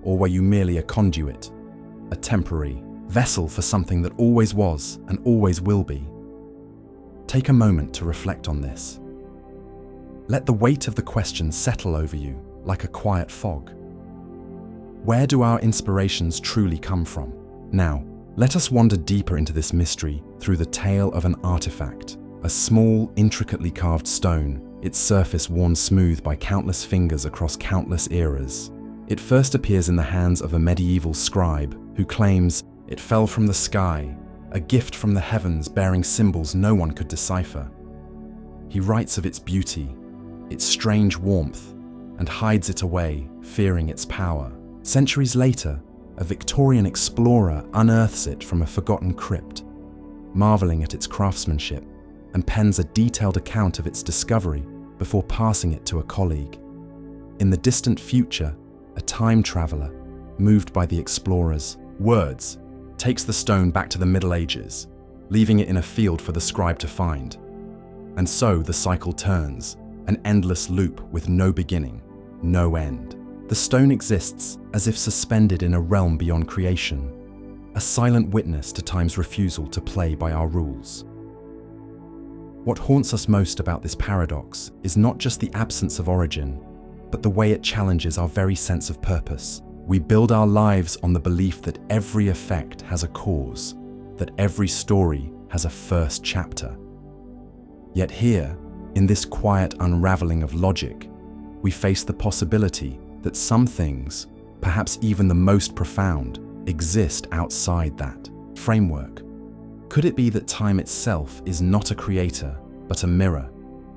Or were you merely a conduit, a temporary vessel for something that always was and always will be? Take a moment to reflect on this. Let the weight of the question settle over you like a quiet fog. Where do our inspirations truly come from? Now, let us wander deeper into this mystery through the tale of an artifact, a small, intricately carved stone, its surface worn smooth by countless fingers across countless eras. It first appears in the hands of a medieval scribe who claims it fell from the sky, a gift from the heavens bearing symbols no one could decipher. He writes of its beauty, its strange warmth, and hides it away, fearing its power. Centuries later, a Victorian explorer unearths it from a forgotten crypt, marveling at its craftsmanship, and pens a detailed account of its discovery before passing it to a colleague. In the distant future, a time traveler, moved by the explorer's words, takes the stone back to the Middle Ages, leaving it in a field for the scribe to find. And so the cycle turns, an endless loop with no beginning, no end. The stone exists as if suspended in a realm beyond creation, a silent witness to time's refusal to play by our rules. What haunts us most about this paradox is not just the absence of origin, but the way it challenges our very sense of purpose. We build our lives on the belief that every effect has a cause, that every story has a first chapter. Yet here, in this quiet unraveling of logic, we face the possibility that some things, perhaps even the most profound, exist outside that framework. Could it be that time itself is not a creator, but a mirror,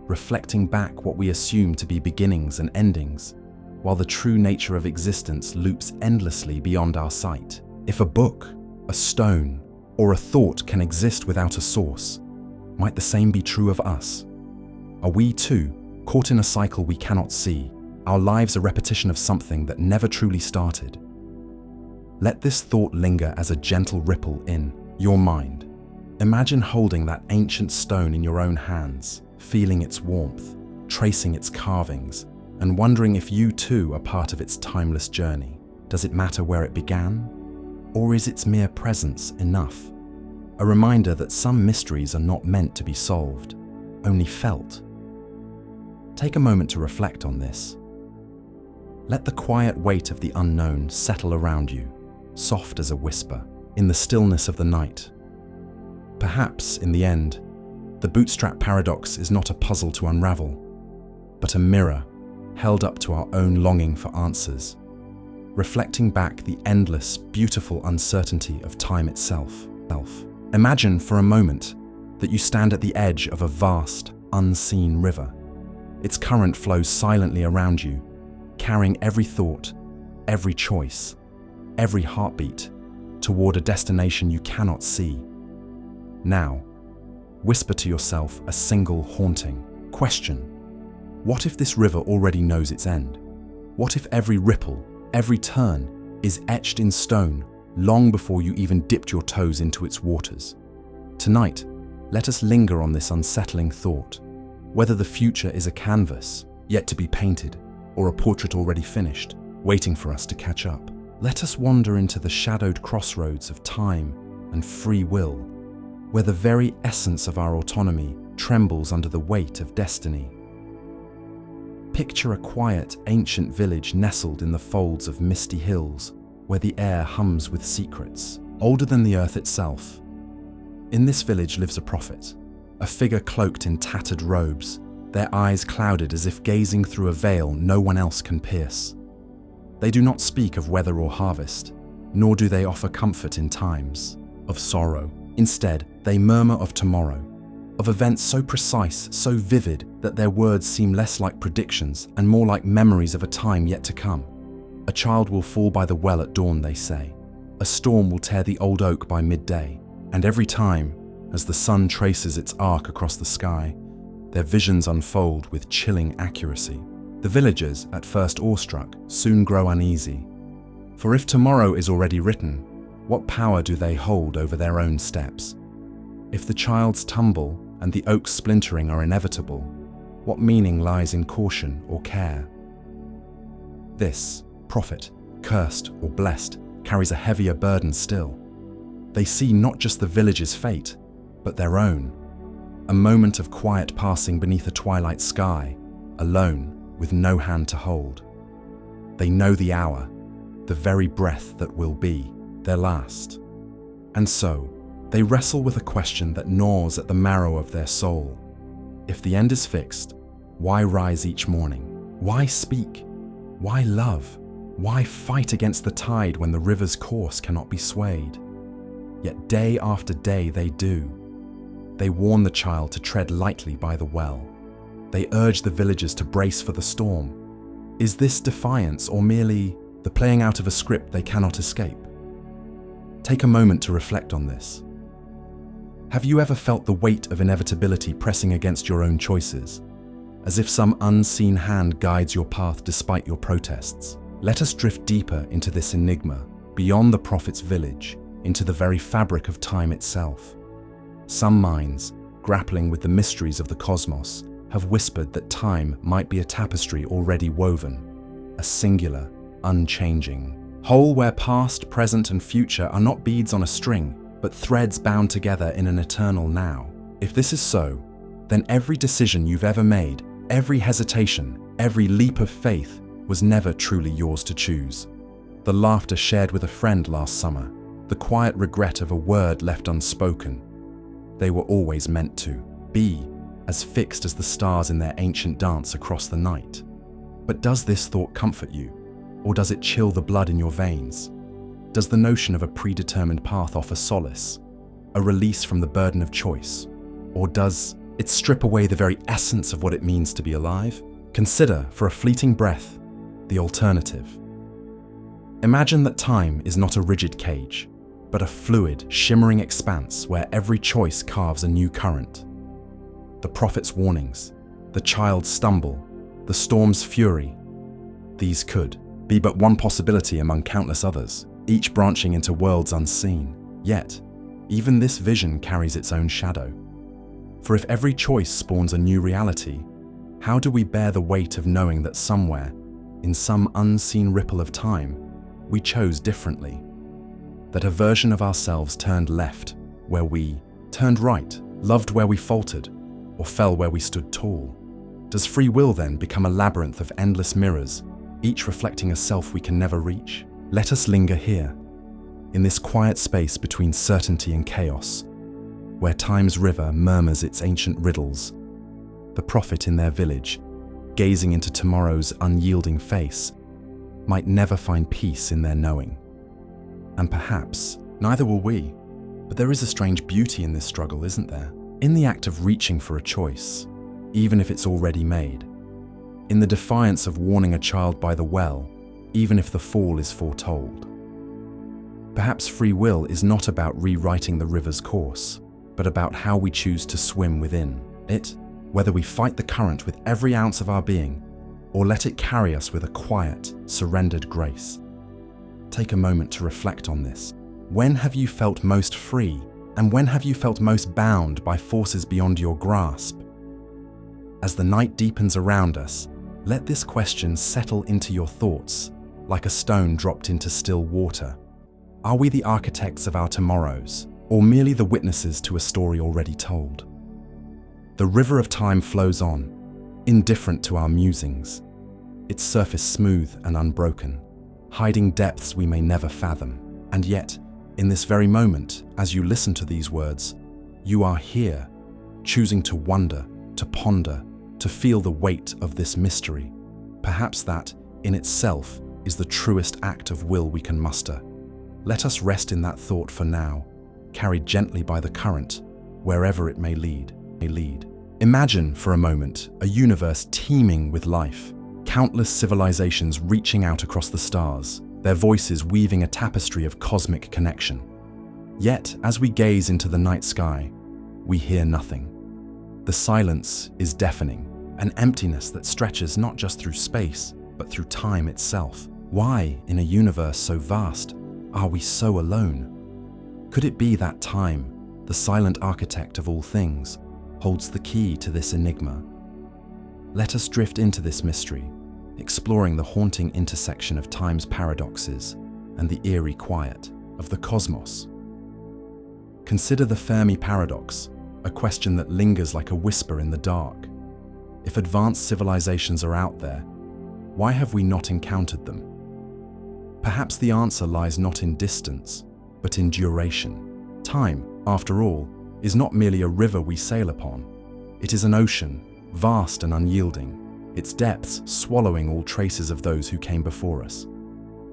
reflecting back what we assume to be beginnings and endings, while the true nature of existence loops endlessly beyond our sight? If a book, a stone, or a thought can exist without a source, might the same be true of us? Are we too caught in a cycle we cannot see, our lives a repetition of something that never truly started? Let this thought linger as a gentle ripple in your mind. Imagine holding that ancient stone in your own hands, feeling its warmth, tracing its carvings, and wondering if you too are part of its timeless journey. Does it matter where it began? Or is its mere presence enough? A reminder that some mysteries are not meant to be solved, only felt. Take a moment to reflect on this. Let the quiet weight of the unknown settle around you, soft as a whisper, in the stillness of the night. Perhaps, in the end, the Bootstrap Paradox is not a puzzle to unravel, but a mirror held up to our own longing for answers, reflecting back the endless, beautiful uncertainty of time itself. Imagine for a moment that you stand at the edge of a vast, unseen river. Its current flows silently around you, carrying every thought, every choice, every heartbeat toward a destination you cannot see. Now, whisper to yourself a single haunting question. What if this river already knows its end? What if every ripple, every turn, is etched in stone long before you even dipped your toes into its waters? Tonight, let us linger on this unsettling thought. Whether the future is a canvas, yet to be painted, or a portrait already finished, waiting for us to catch up. Let us wander into the shadowed crossroads of time and free will, where the very essence of our autonomy trembles under the weight of destiny. Picture a quiet, ancient village nestled in the folds of misty hills, where the air hums with secrets, older than the earth itself. In this village lives a prophet, a figure cloaked in tattered robes, their eyes clouded as if gazing through a veil no one else can pierce. They do not speak of weather or harvest, nor do they offer comfort in times of sorrow. Instead, they murmur of tomorrow, of events so precise, so vivid, that their words seem less like predictions and more like memories of a time yet to come. A child will fall by the well at dawn, they say. A storm will tear the old oak by midday. And every time, as the sun traces its arc across the sky, their visions unfold with chilling accuracy. The villagers, at first awestruck, soon grow uneasy. For if tomorrow is already written, what power do they hold over their own steps? If the child's tumble and the oak's splintering are inevitable, what meaning lies in caution or care? This prophet, cursed or blessed, carries a heavier burden still. They see not just the village's fate, but their own. A moment of quiet passing beneath a twilight sky, alone, with no hand to hold. They know the hour, the very breath that will be their last. And so, they wrestle with a question that gnaws at the marrow of their soul. If the end is fixed, why rise each morning? Why speak? Why love? Why fight against the tide when the river's course cannot be swayed? Yet day after day they do. They warn the child to tread lightly by the well. They urge the villagers to brace for the storm. Is this defiance or merely the playing out of a script they cannot escape? Take a moment to reflect on this. Have you ever felt the weight of inevitability pressing against your own choices, as if some unseen hand guides your path despite your protests? Let us drift deeper into this enigma, beyond the prophet's village, into the very fabric of time itself. Some minds, grappling with the mysteries of the cosmos, have whispered that time might be a tapestry already woven, a singular, unchanging whole where past, present, and future are not beads on a string, but threads bound together in an eternal now. If this is so, then every decision you've ever made, every hesitation, every leap of faith was never truly yours to choose. The laughter shared with a friend last summer, the quiet regret of a word left unspoken, they were always meant to be, as fixed as the stars in their ancient dance across the night. But does this thought comfort you? Or does it chill the blood in your veins? Does the notion of a predetermined path offer solace, a release from the burden of choice? Or does it strip away the very essence of what it means to be alive? Consider, for a fleeting breath, the alternative. Imagine that time is not a rigid cage, but a fluid, shimmering expanse where every choice carves a new current. The prophet's warnings, the child's stumble, the storm's fury, these could be but one possibility among countless others, each branching into worlds unseen. Yet, even this vision carries its own shadow. For if every choice spawns a new reality, how do we bear the weight of knowing that somewhere, in some unseen ripple of time, we chose differently? That a version of ourselves turned left where we turned right, loved where we faltered, or fell where we stood tall? Does free will then become a labyrinth of endless mirrors, each reflecting a self we can never reach? Let us linger here, in this quiet space between certainty and chaos, where time's river murmurs its ancient riddles. The prophet in their village, gazing into tomorrow's unyielding face, might never find peace in their knowing. And perhaps neither will we. But there is a strange beauty in this struggle, isn't there? In the act of reaching for a choice, even if it's already made. In the defiance of warning a child by the well, even if the fall is foretold. Perhaps free will is not about rewriting the river's course, but about how we choose to swim within it, whether we fight the current with every ounce of our being, or let it carry us with a quiet, surrendered grace. Take a moment to reflect on this. When have you felt most free, and when have you felt most bound by forces beyond your grasp? As the night deepens around us, let this question settle into your thoughts, like a stone dropped into still water. Are we the architects of our tomorrows, or merely the witnesses to a story already told? The river of time flows on, indifferent to our musings, its surface smooth and unbroken, hiding depths we may never fathom. And yet, in this very moment, as you listen to these words, you are here, choosing to wonder, to ponder, to feel the weight of this mystery. Perhaps that, in itself, is the truest act of will we can muster. Let us rest in that thought for now, carried gently by the current, wherever it may lead. Imagine, for a moment, a universe teeming with life, countless civilizations reaching out across the stars, their voices weaving a tapestry of cosmic connection. Yet, as we gaze into the night sky, we hear nothing. The silence is deafening, an emptiness that stretches not just through space, but through time itself. Why, in a universe so vast, are we so alone? Could it be that time, the silent architect of all things, holds the key to this enigma? Let us drift into this mystery, exploring the haunting intersection of time's paradoxes and the eerie quiet of the cosmos. Consider the Fermi Paradox, a question that lingers like a whisper in the dark. If advanced civilizations are out there, why have we not encountered them? Perhaps the answer lies not in distance, but in duration. Time, after all, is not merely a river we sail upon. It is an ocean, vast and unyielding, its depths swallowing all traces of those who came before us.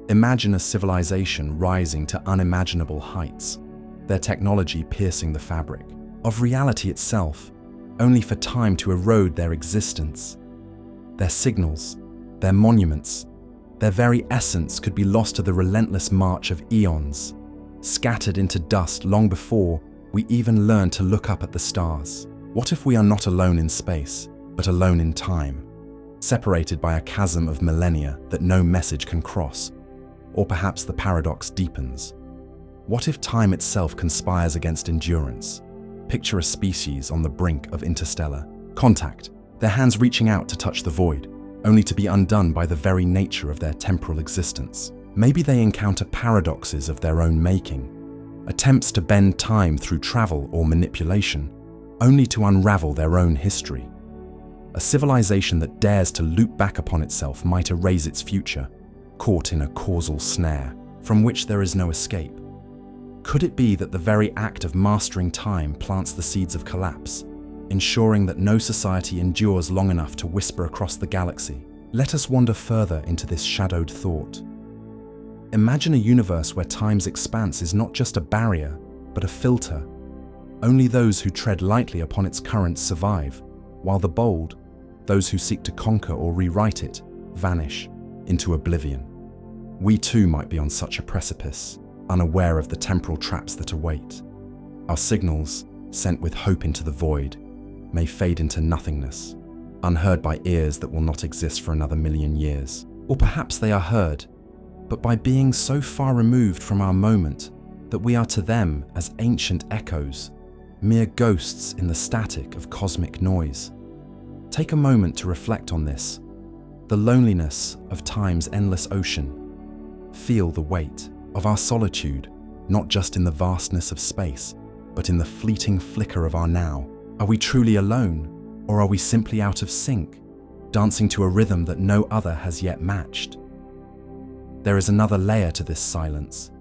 Imagine a civilization rising to unimaginable heights, their technology piercing the fabric of reality itself, only for time to erode their existence. Their signals, their monuments, their very essence could be lost to the relentless march of eons, scattered into dust long before we even learn to look up at the stars. What if we are not alone in space, but alone in time, separated by a chasm of millennia that no message can cross? Or perhaps the paradox deepens. What if time itself conspires against endurance? Picture a species on the brink of interstellar contact, their hands reaching out to touch the void, only to be undone by the very nature of their temporal existence. Maybe they encounter paradoxes of their own making, attempts to bend time through travel or manipulation, only to unravel their own history. A civilization that dares to loop back upon itself might erase its future, caught in a causal snare from which there is no escape. Could it be that the very act of mastering time plants the seeds of collapse, ensuring that no society endures long enough to whisper across the galaxy? Let us wander further into this shadowed thought. Imagine a universe where time's expanse is not just a barrier, but a filter. Only those who tread lightly upon its currents survive, while the bold, those who seek to conquer or rewrite it, vanish into oblivion. We too might be on such a precipice, unaware of the temporal traps that await. Our signals, sent with hope into the void, may fade into nothingness, unheard by ears that will not exist for another million years. Or perhaps they are heard, but by being so far removed from our moment that we are to them as ancient echoes, mere ghosts in the static of cosmic noise. Take a moment to reflect on this, the loneliness of time's endless ocean. Feel the weight of our solitude, not just in the vastness of space, but in the fleeting flicker of our now. Are we truly alone, or are we simply out of sync, dancing to a rhythm that no other has yet matched? There is another layer to this silence,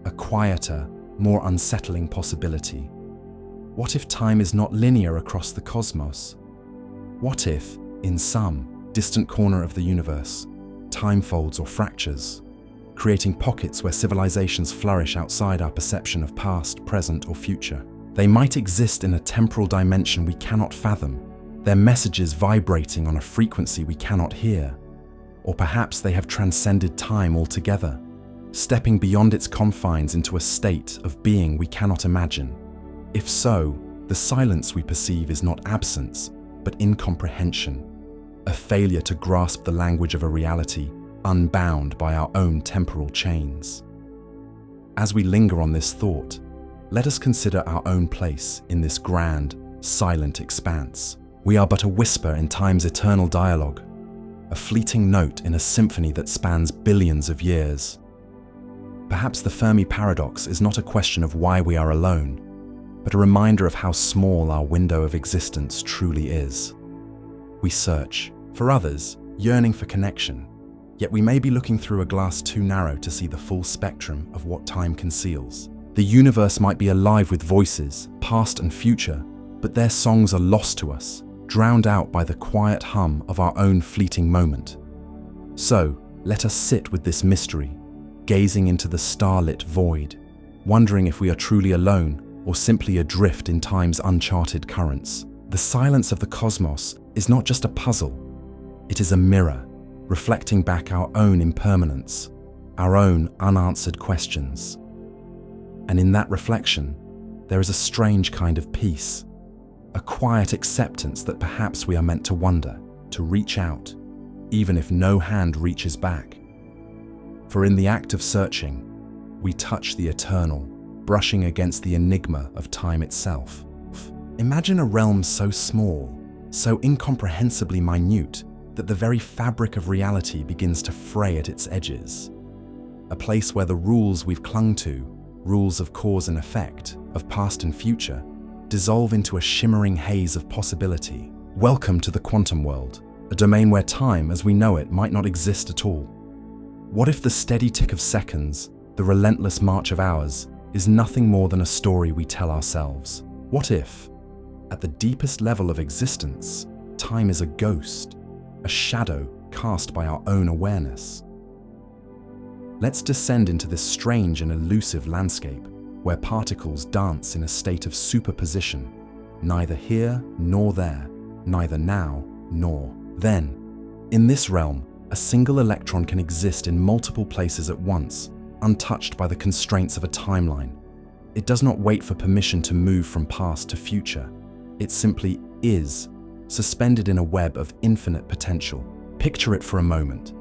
a quieter, more unsettling possibility. What if time is not linear across the cosmos? What if, in some distant corner of the universe, time folds or fractures, creating pockets where civilizations flourish outside our perception of past, present, or future? They might exist in a temporal dimension we cannot fathom, their messages vibrating on a frequency we cannot hear. Or perhaps they have transcended time altogether, stepping beyond its confines into a state of being we cannot imagine. If so, the silence we perceive is not absence, but incomprehension, a failure to grasp the language of a reality unbound by our own temporal chains. As we linger on this thought, let us consider our own place in this grand, silent expanse. We are but a whisper in time's eternal dialogue, a fleeting note in a symphony that spans billions of years. Perhaps the Fermi Paradox is not a question of why we are alone, but a reminder of how small our window of existence truly is. We search. For others, yearning for connection, yet we may be looking through a glass too narrow to see the full spectrum of what time conceals. The universe might be alive with voices, past and future, but their songs are lost to us, drowned out by the quiet hum of our own fleeting moment. So, let us sit with this mystery, gazing into the starlit void, wondering if we are truly alone or simply adrift in time's uncharted currents. The silence of the cosmos is not just a puzzle, it is a mirror, reflecting back our own impermanence, our own unanswered questions. And in that reflection, there is a strange kind of peace, a quiet acceptance that perhaps we are meant to wonder, to reach out, even if no hand reaches back. For in the act of searching, we touch the eternal, brushing against the enigma of time itself. Imagine a realm so small, so incomprehensibly minute, that the very fabric of reality begins to fray at its edges. A place where the rules we've clung to, rules of cause and effect, of past and future, dissolve into a shimmering haze of possibility. Welcome to the quantum world, a domain where time as we know it might not exist at all. What if the steady tick of seconds, the relentless march of hours, is nothing more than a story we tell ourselves? What if, at the deepest level of existence, time is a ghost, a shadow cast by our own awareness? Let's descend into this strange and elusive landscape where particles dance in a state of superposition, neither here nor there, neither now nor then. In this realm, a single electron can exist in multiple places at once, untouched by the constraints of a timeline. It does not wait for permission to move from past to future. It simply is, suspended in a web of infinite potential. Picture it for a moment.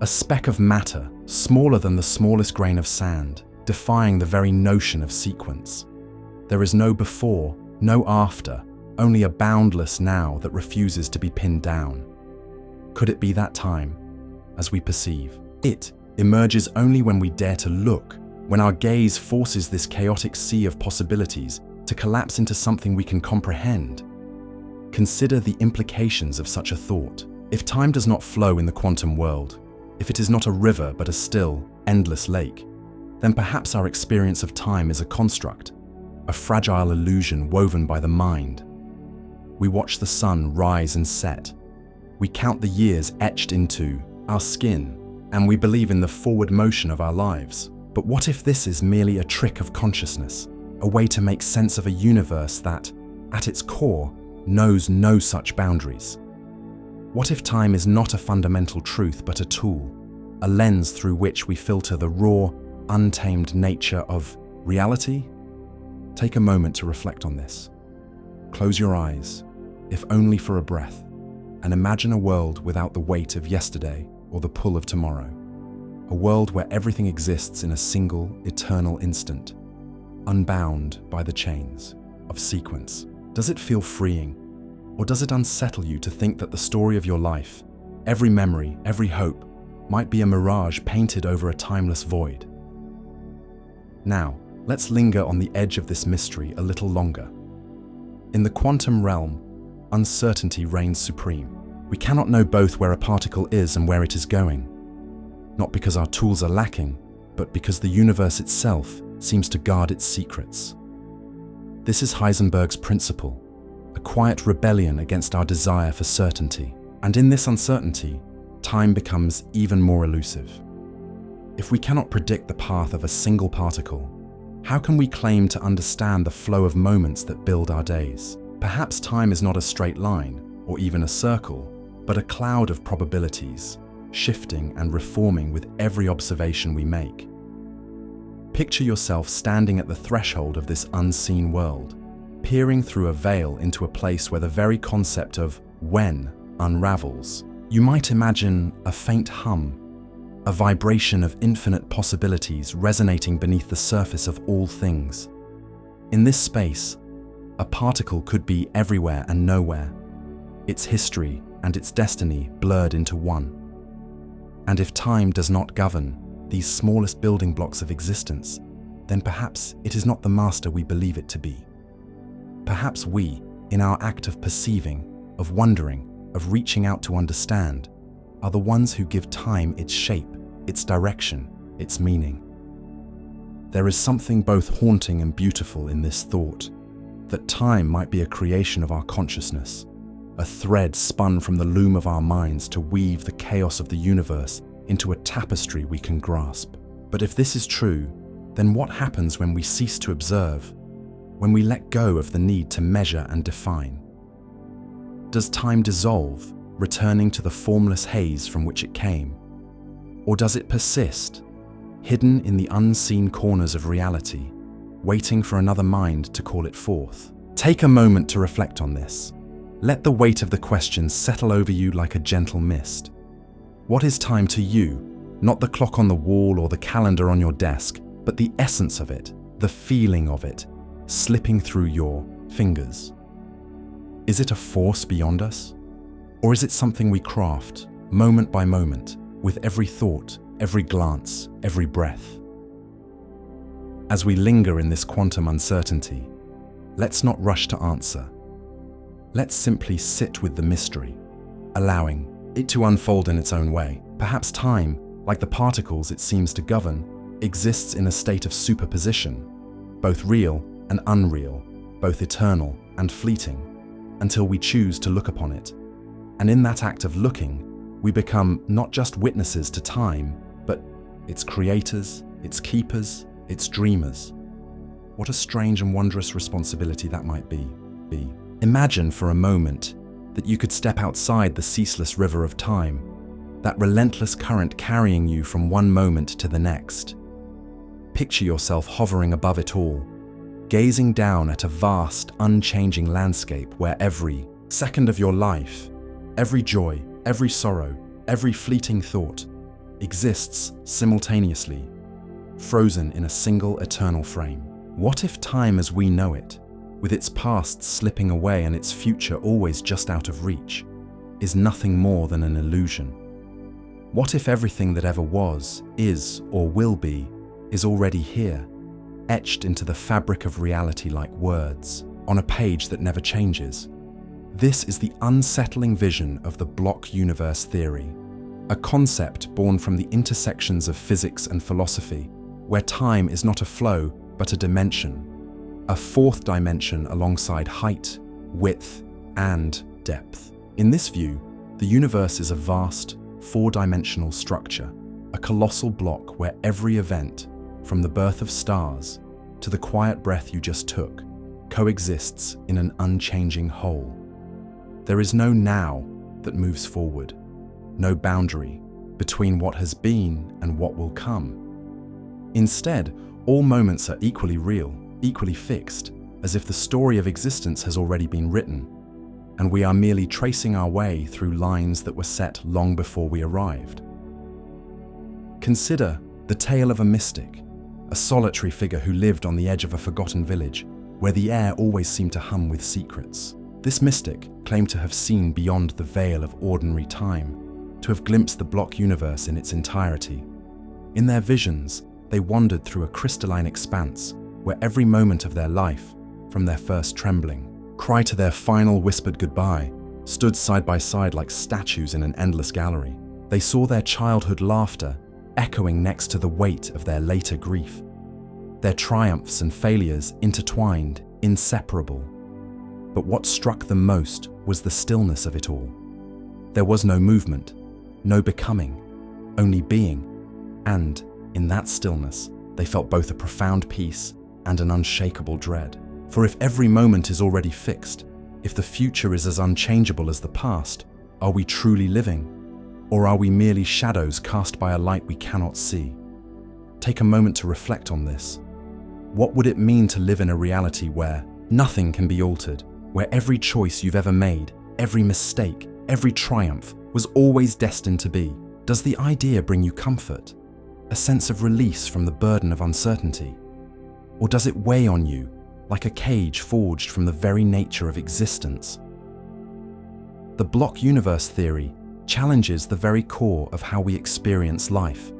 A speck of matter, smaller than the smallest grain of sand, defying the very notion of sequence. There is no before, no after, only a boundless now that refuses to be pinned down. Could it be that time, as we perceive? It emerges only when we dare to look, when our gaze forces this chaotic sea of possibilities to collapse into something we can comprehend. Consider the implications of such a thought. If time does not flow in the quantum world, if it is not a river but a still, endless lake, then perhaps our experience of time is a construct, a fragile illusion woven by the mind. We watch the sun rise and set. We count the years etched into our skin, and we believe in the forward motion of our lives. But what if this is merely a trick of consciousness, a way to make sense of a universe that, at its core, knows no such boundaries? What if time is not a fundamental truth but a tool, a lens through which we filter the raw, untamed nature of reality? Take a moment to reflect on this. Close your eyes, if only for a breath, and imagine a world without the weight of yesterday or the pull of tomorrow. A world where everything exists in a single, eternal instant, unbound by the chains of sequence. Does it feel freeing, or does it unsettle you to think that the story of your life, every memory, every hope, might be a mirage painted over a timeless void? Now, let's linger on the edge of this mystery a little longer. In the quantum realm, uncertainty reigns supreme. We cannot know both where a particle is and where it is going. Not because our tools are lacking, but because the universe itself seems to guard its secrets. This is Heisenberg's principle, a quiet rebellion against our desire for certainty. And in this uncertainty, time becomes even more elusive. If we cannot predict the path of a single particle, how can we claim to understand the flow of moments that build our days? Perhaps time is not a straight line, or even a circle, but a cloud of probabilities, shifting and reforming with every observation we make. Picture yourself standing at the threshold of this unseen world, peering through a veil into a place where the very concept of when unravels. You might imagine a faint hum, a vibration of infinite possibilities resonating beneath the surface of all things. In this space, a particle could be everywhere and nowhere, its history and its destiny blurred into one. And if time does not govern these smallest building blocks of existence, then perhaps it is not the master we believe it to be. Perhaps we, in our act of perceiving, of wondering, of reaching out to understand, are the ones who give time its shape, its direction, its meaning. There is something both haunting and beautiful in this thought, that time might be a creation of our consciousness, a thread spun from the loom of our minds to weave the chaos of the universe into a tapestry we can grasp. But if this is true, then what happens when we cease to observe, when we let go of the need to measure and define? Does time dissolve, returning to the formless haze from which it came? Or does it persist, hidden in the unseen corners of reality, waiting for another mind to call it forth? Take a moment to reflect on this. Let the weight of the question settle over you like a gentle mist. What is time to you? Not the clock on the wall or the calendar on your desk, but the essence of it, the feeling of it, slipping through your fingers. Is it a force beyond us? Or is it something we craft, moment by moment, with every thought, every glance, every breath? As we linger in this quantum uncertainty, let's not rush to answer. Let's simply sit with the mystery, allowing it to unfold in its own way. Perhaps time, like the particles it seems to govern, exists in a state of superposition, both real and unreal, both eternal and fleeting, until we choose to look upon it. And in that act of looking, we become not just witnesses to time, but its creators, its keepers, its dreamers. What a strange and wondrous responsibility that might be. Imagine for a moment that you could step outside the ceaseless river of time, that relentless current carrying you from one moment to the next. Picture yourself hovering above it all, gazing down at a vast, unchanging landscape where every second of your life, every joy, every sorrow, every fleeting thought exists simultaneously, frozen in a single eternal frame. What if time as we know it, with its past slipping away and its future always just out of reach, is nothing more than an illusion? What if everything that ever was, is, or will be, is already here, etched into the fabric of reality like words, on a page that never changes? This is the unsettling vision of the block universe theory, a concept born from the intersections of physics and philosophy, where time is not a flow, but a dimension, a fourth dimension alongside height, width, and depth. In this view, the universe is a vast, four-dimensional structure, a colossal block where every event, from the birth of stars to the quiet breath you just took, coexists in an unchanging whole. There is no now that moves forward, no boundary between what has been and what will come. Instead, all moments are equally real, equally fixed, as if the story of existence has already been written, and we are merely tracing our way through lines that were set long before we arrived. Consider the tale of a mystic, a solitary figure who lived on the edge of a forgotten village, where the air always seemed to hum with secrets. This mystic claimed to have seen beyond the veil of ordinary time, to have glimpsed the block universe in its entirety. In their visions, they wandered through a crystalline expanse where every moment of their life, from their first trembling, cry to their final whispered goodbye, stood side by side like statues in an endless gallery. They saw their childhood laughter echoing next to the weight of their later grief, their triumphs and failures intertwined, inseparable. But what struck them most was the stillness of it all. There was no movement, no becoming, only being, and in that stillness, they felt both a profound peace and an unshakable dread. For if every moment is already fixed, if the future is as unchangeable as the past, are we truly living? Or are we merely shadows cast by a light we cannot see? Take a moment to reflect on this. What would it mean to live in a reality where nothing can be altered, where every choice you've ever made, every mistake, every triumph was always destined to be? Does the idea bring you comfort, a sense of release from the burden of uncertainty? Or does it weigh on you like a cage forged from the very nature of existence? The block universe theory challenges the very core of how we experience life.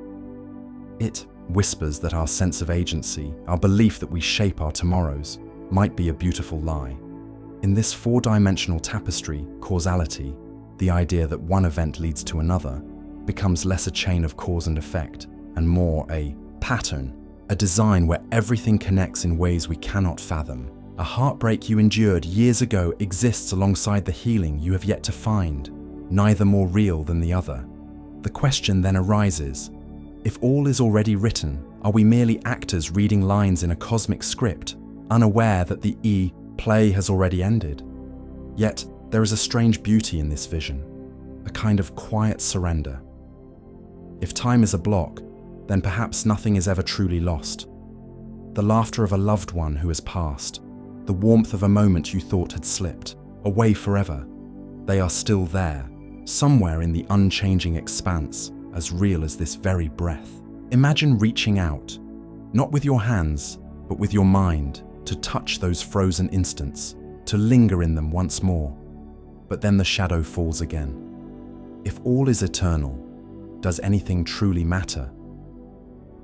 It whispers that our sense of agency, our belief that we shape our tomorrows, might be a beautiful lie. In this four-dimensional tapestry, causality, the idea that one event leads to another, becomes less a chain of cause and effect and more a pattern, a design where everything connects in ways we cannot fathom. A heartbreak you endured years ago exists alongside the healing you have yet to find, neither more real than the other. The question then arises, if all is already written, are we merely actors reading lines in a cosmic script, unaware that the play has already ended? Yet, there is a strange beauty in this vision, a kind of quiet surrender. If time is a block, then perhaps nothing is ever truly lost. The laughter of a loved one who has passed, the warmth of a moment you thought had slipped, away forever, they are still there, somewhere in the unchanging expanse, as real as this very breath. Imagine reaching out, not with your hands, but with your mind, to touch those frozen instants, to linger in them once more. But then the shadow falls again. If all is eternal, does anything truly matter?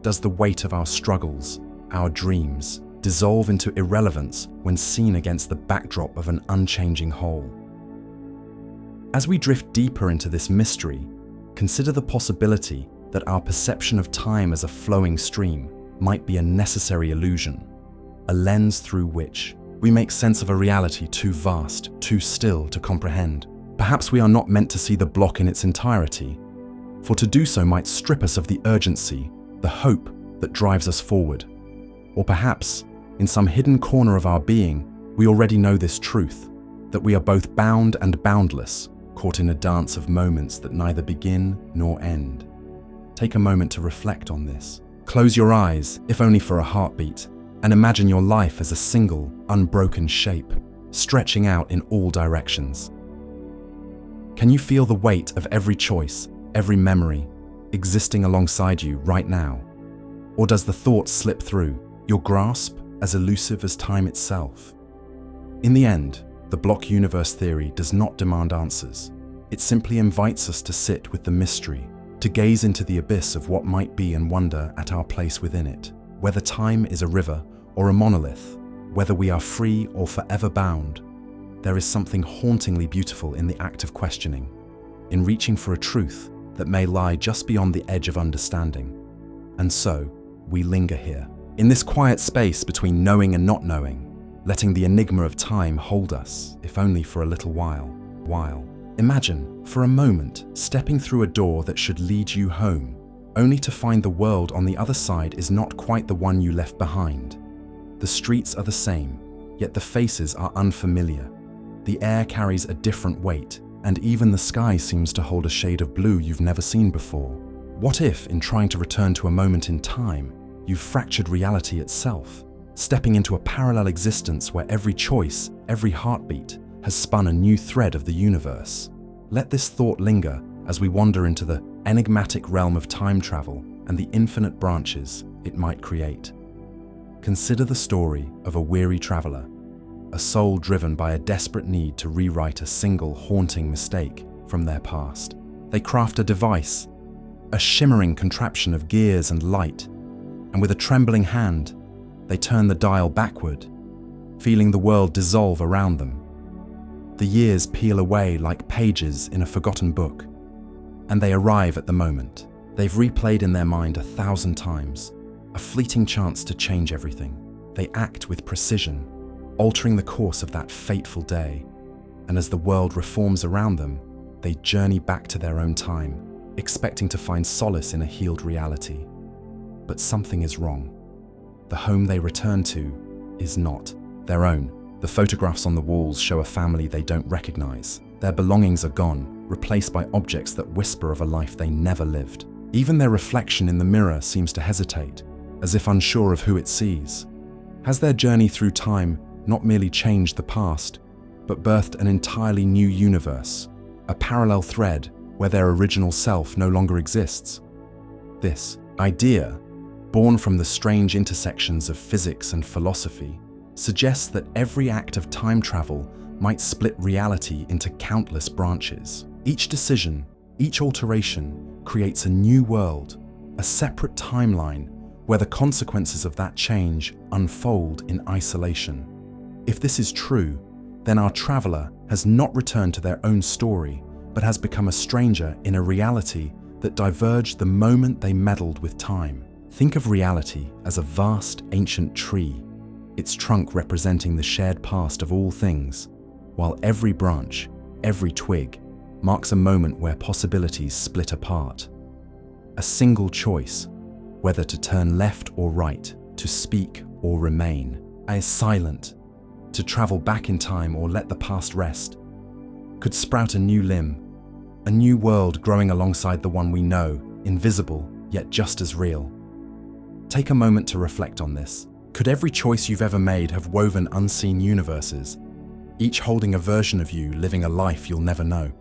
Does the weight of our struggles, our dreams, dissolve into irrelevance when seen against the backdrop of an unchanging whole? As we drift deeper into this mystery, consider the possibility that our perception of time as a flowing stream might be a necessary illusion, a lens through which we make sense of a reality too vast, too still to comprehend. Perhaps we are not meant to see the block in its entirety, for to do so might strip us of the urgency, the hope that drives us forward. Or perhaps, in some hidden corner of our being, we already know this truth, that we are both bound and boundless, caught in a dance of moments that neither begin nor end. Take a moment to reflect on this. Close your eyes, if only for a heartbeat, and imagine your life as a single, unbroken shape, stretching out in all directions. Can you feel the weight of every choice, every memory, existing alongside you right now? Or does the thought slip through, your grasp as elusive as time itself? In the end, the block universe theory does not demand answers. It simply invites us to sit with the mystery, to gaze into the abyss of what might be and wonder at our place within it. Whether time is a river or a monolith, whether we are free or forever bound, there is something hauntingly beautiful in the act of questioning, in reaching for a truth that may lie just beyond the edge of understanding. And so, we linger here, in this quiet space between knowing and not knowing, letting the enigma of time hold us, if only for a little while. Imagine, for a moment, stepping through a door that should lead you home, only to find the world on the other side is not quite the one you left behind. The streets are the same, yet the faces are unfamiliar. The air carries a different weight, and even the sky seems to hold a shade of blue you've never seen before. What if, in trying to return to a moment in time, you've fractured reality itself, stepping into a parallel existence where every choice, every heartbeat, has spun a new thread of the universe? Let this thought linger as we wander into the enigmatic realm of time travel and the infinite branches it might create. Consider the story of a weary traveler, a soul driven by a desperate need to rewrite a single haunting mistake from their past. They craft a device, a shimmering contraption of gears and light, and with a trembling hand, they turn the dial backward, feeling the world dissolve around them. The years peel away like pages in a forgotten book, and they arrive at the moment they've replayed in their mind 1,000 times, a fleeting chance to change everything. They act with precision, altering the course of that fateful day, and as the world reforms around them, they journey back to their own time, expecting to find solace in a healed reality. But something is wrong. The home they return to is not their own. The photographs on the walls show a family they don't recognize. Their belongings are gone, replaced by objects that whisper of a life they never lived. Even their reflection in the mirror seems to hesitate, as if unsure of who it sees. Has their journey through time not merely changed the past, but birthed an entirely new universe, a parallel thread where their original self no longer exists? This idea, born from the strange intersections of physics and philosophy, suggests that every act of time travel might split reality into countless branches. Each decision, each alteration creates a new world, a separate timeline where the consequences of that change unfold in isolation. If this is true, then our traveler has not returned to their own story, but has become a stranger in a reality that diverged the moment they meddled with time. Think of reality as a vast, ancient tree, its trunk representing the shared past of all things, while every branch, every twig, marks a moment where possibilities split apart. A single choice, whether to turn left or right, to speak or remain, is silent, to travel back in time or let the past rest, could sprout a new limb, a new world growing alongside the one we know, invisible yet just as real. Take a moment to reflect on this. Could every choice you've ever made have woven unseen universes, each holding a version of you living a life you'll never know?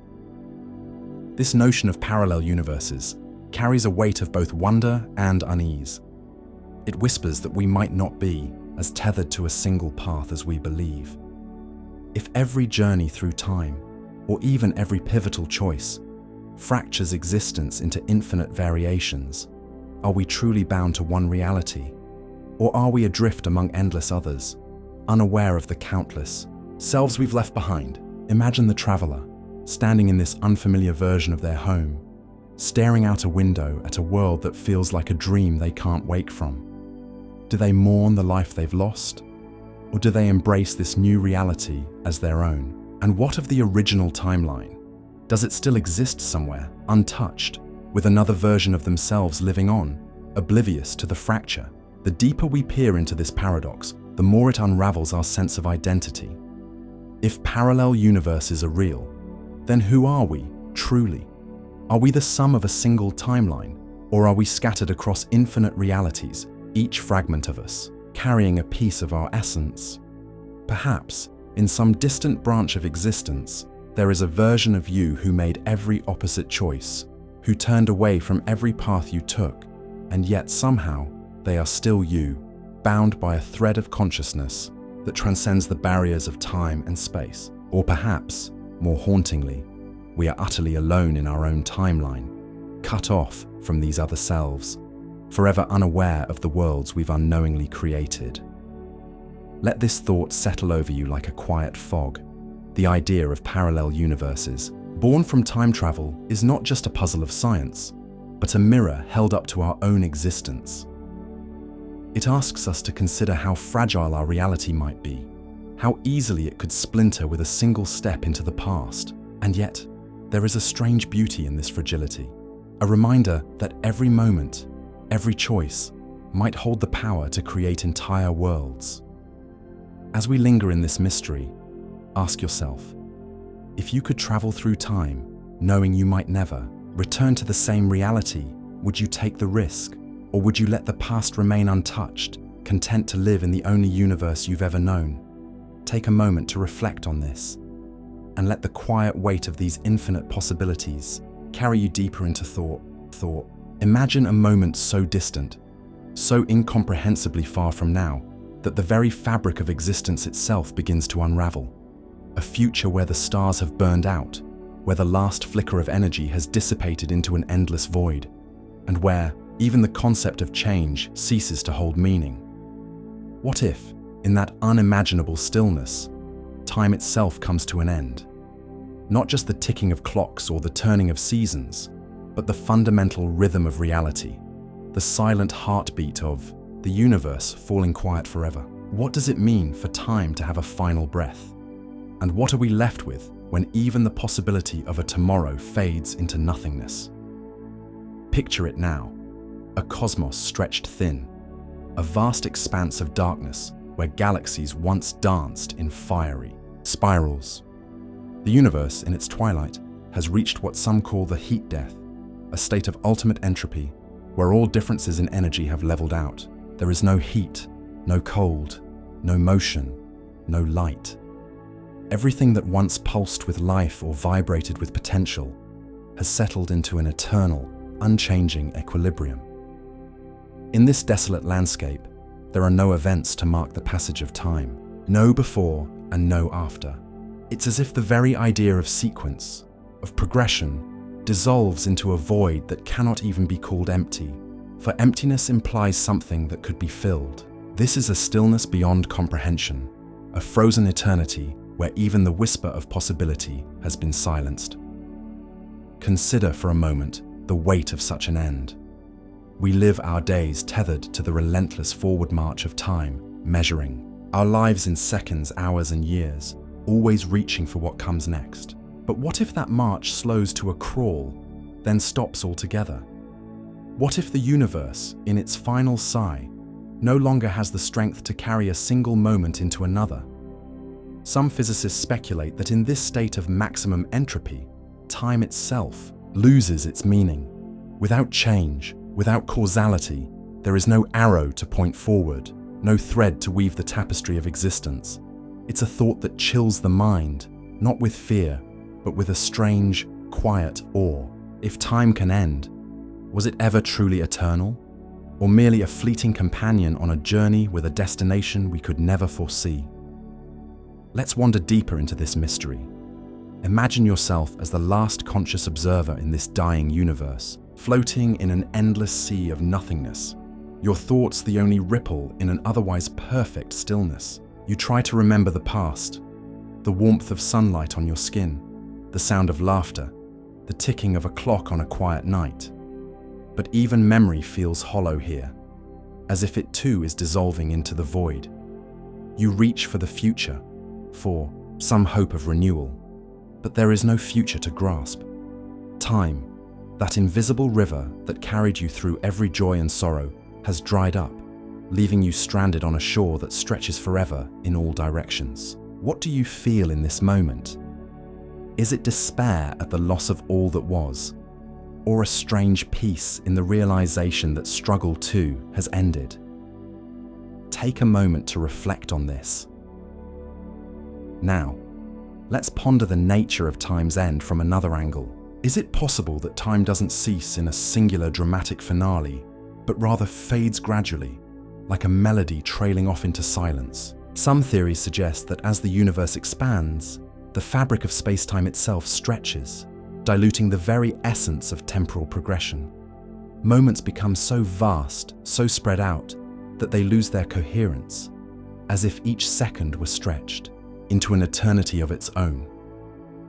This notion of parallel universes carries a weight of both wonder and unease. It whispers that we might not be as tethered to a single path as we believe. If every journey through time, or even every pivotal choice, fractures existence into infinite variations, are we truly bound to one reality? Or are we adrift among endless others, unaware of the countless selves we've left behind? Imagine the traveler, standing in this unfamiliar version of their home, staring out a window at a world that feels like a dream they can't wake from. Do they mourn the life they've lost? Or do they embrace this new reality as their own? And what of the original timeline? Does it still exist somewhere, untouched, with another version of themselves living on, oblivious to the fracture? The deeper we peer into this paradox, the more it unravels our sense of identity. If parallel universes are real, then who are we, truly? Are we the sum of a single timeline, or are we scattered across infinite realities, each fragment of us, carrying a piece of our essence? Perhaps, in some distant branch of existence, there is a version of you who made every opposite choice, who turned away from every path you took, and yet somehow they are still you, bound by a thread of consciousness that transcends the barriers of time and space. Or perhaps, more hauntingly, we are utterly alone in our own timeline, cut off from these other selves, forever unaware of the worlds we've unknowingly created. Let this thought settle over you like a quiet fog. The idea of parallel universes, born from time travel, is not just a puzzle of science, but a mirror held up to our own existence. It asks us to consider how fragile our reality might be, how easily it could splinter with a single step into the past. And yet, there is a strange beauty in this fragility, a reminder that every moment, every choice, might hold the power to create entire worlds. As we linger in this mystery, ask yourself, if you could travel through time, knowing you might never return to the same reality, would you take the risk? Or would you let the past remain untouched, content to live in the only universe you've ever known? Take a moment to reflect on this, and let the quiet weight of these infinite possibilities carry you deeper into thought. Imagine a moment so distant, so incomprehensibly far from now, that the very fabric of existence itself begins to unravel. A future where the stars have burned out, where the last flicker of energy has dissipated into an endless void, and where even the concept of change ceases to hold meaning. What if, in that unimaginable stillness, time itself comes to an end? Not just the ticking of clocks or the turning of seasons, but the fundamental rhythm of reality, the silent heartbeat of the universe falling quiet forever. What does it mean for time to have a final breath? And what are we left with when even the possibility of a tomorrow fades into nothingness? Picture it now. A cosmos stretched thin, a vast expanse of darkness where galaxies once danced in fiery spirals. The universe, in its twilight, has reached what some call the heat death, a state of ultimate entropy, where all differences in energy have leveled out. There is no heat, no cold, no motion, no light. Everything that once pulsed with life or vibrated with potential has settled into an eternal, unchanging equilibrium. In this desolate landscape, there are no events to mark the passage of time, no before and no after. It's as if the very idea of sequence, of progression, dissolves into a void that cannot even be called empty, for emptiness implies something that could be filled. This is a stillness beyond comprehension, a frozen eternity where even the whisper of possibility has been silenced. Consider for a moment the weight of such an end. We live our days tethered to the relentless forward march of time, measuring our lives in seconds, hours, and years, always reaching for what comes next. But what if that march slows to a crawl, then stops altogether? What if the universe, in its final sigh, no longer has the strength to carry a single moment into another? Some physicists speculate that in this state of maximum entropy, time itself loses its meaning. Without change, without causality, there is no arrow to point forward, no thread to weave the tapestry of existence. It's a thought that chills the mind, not with fear, but with a strange, quiet awe. If time can end, was it ever truly eternal? Or merely a fleeting companion on a journey with a destination we could never foresee? Let's wander deeper into this mystery. Imagine yourself as the last conscious observer in this dying universe, floating in an endless sea of nothingness. Your thoughts the only ripple in an otherwise perfect stillness. You try to remember the past, the warmth of sunlight on your skin, the sound of laughter, the ticking of a clock on a quiet night. But even memory feels hollow here, as if it too is dissolving into the void. You reach for the future, for some hope of renewal, but there is no future to grasp. Time, that invisible river that carried you through every joy and sorrow, has dried up, leaving you stranded on a shore that stretches forever in all directions. What do you feel in this moment? Is it despair at the loss of all that was, or a strange peace in the realization that struggle too has ended? Take a moment to reflect on this. Now, let's ponder the nature of time's end from another angle. Is it possible that time doesn't cease in a singular dramatic finale, but rather fades gradually, like a melody trailing off into silence? Some theories suggest that as the universe expands, the fabric of space-time itself stretches, diluting the very essence of temporal progression. Moments become so vast, so spread out, that they lose their coherence, as if each second were stretched into an eternity of its own.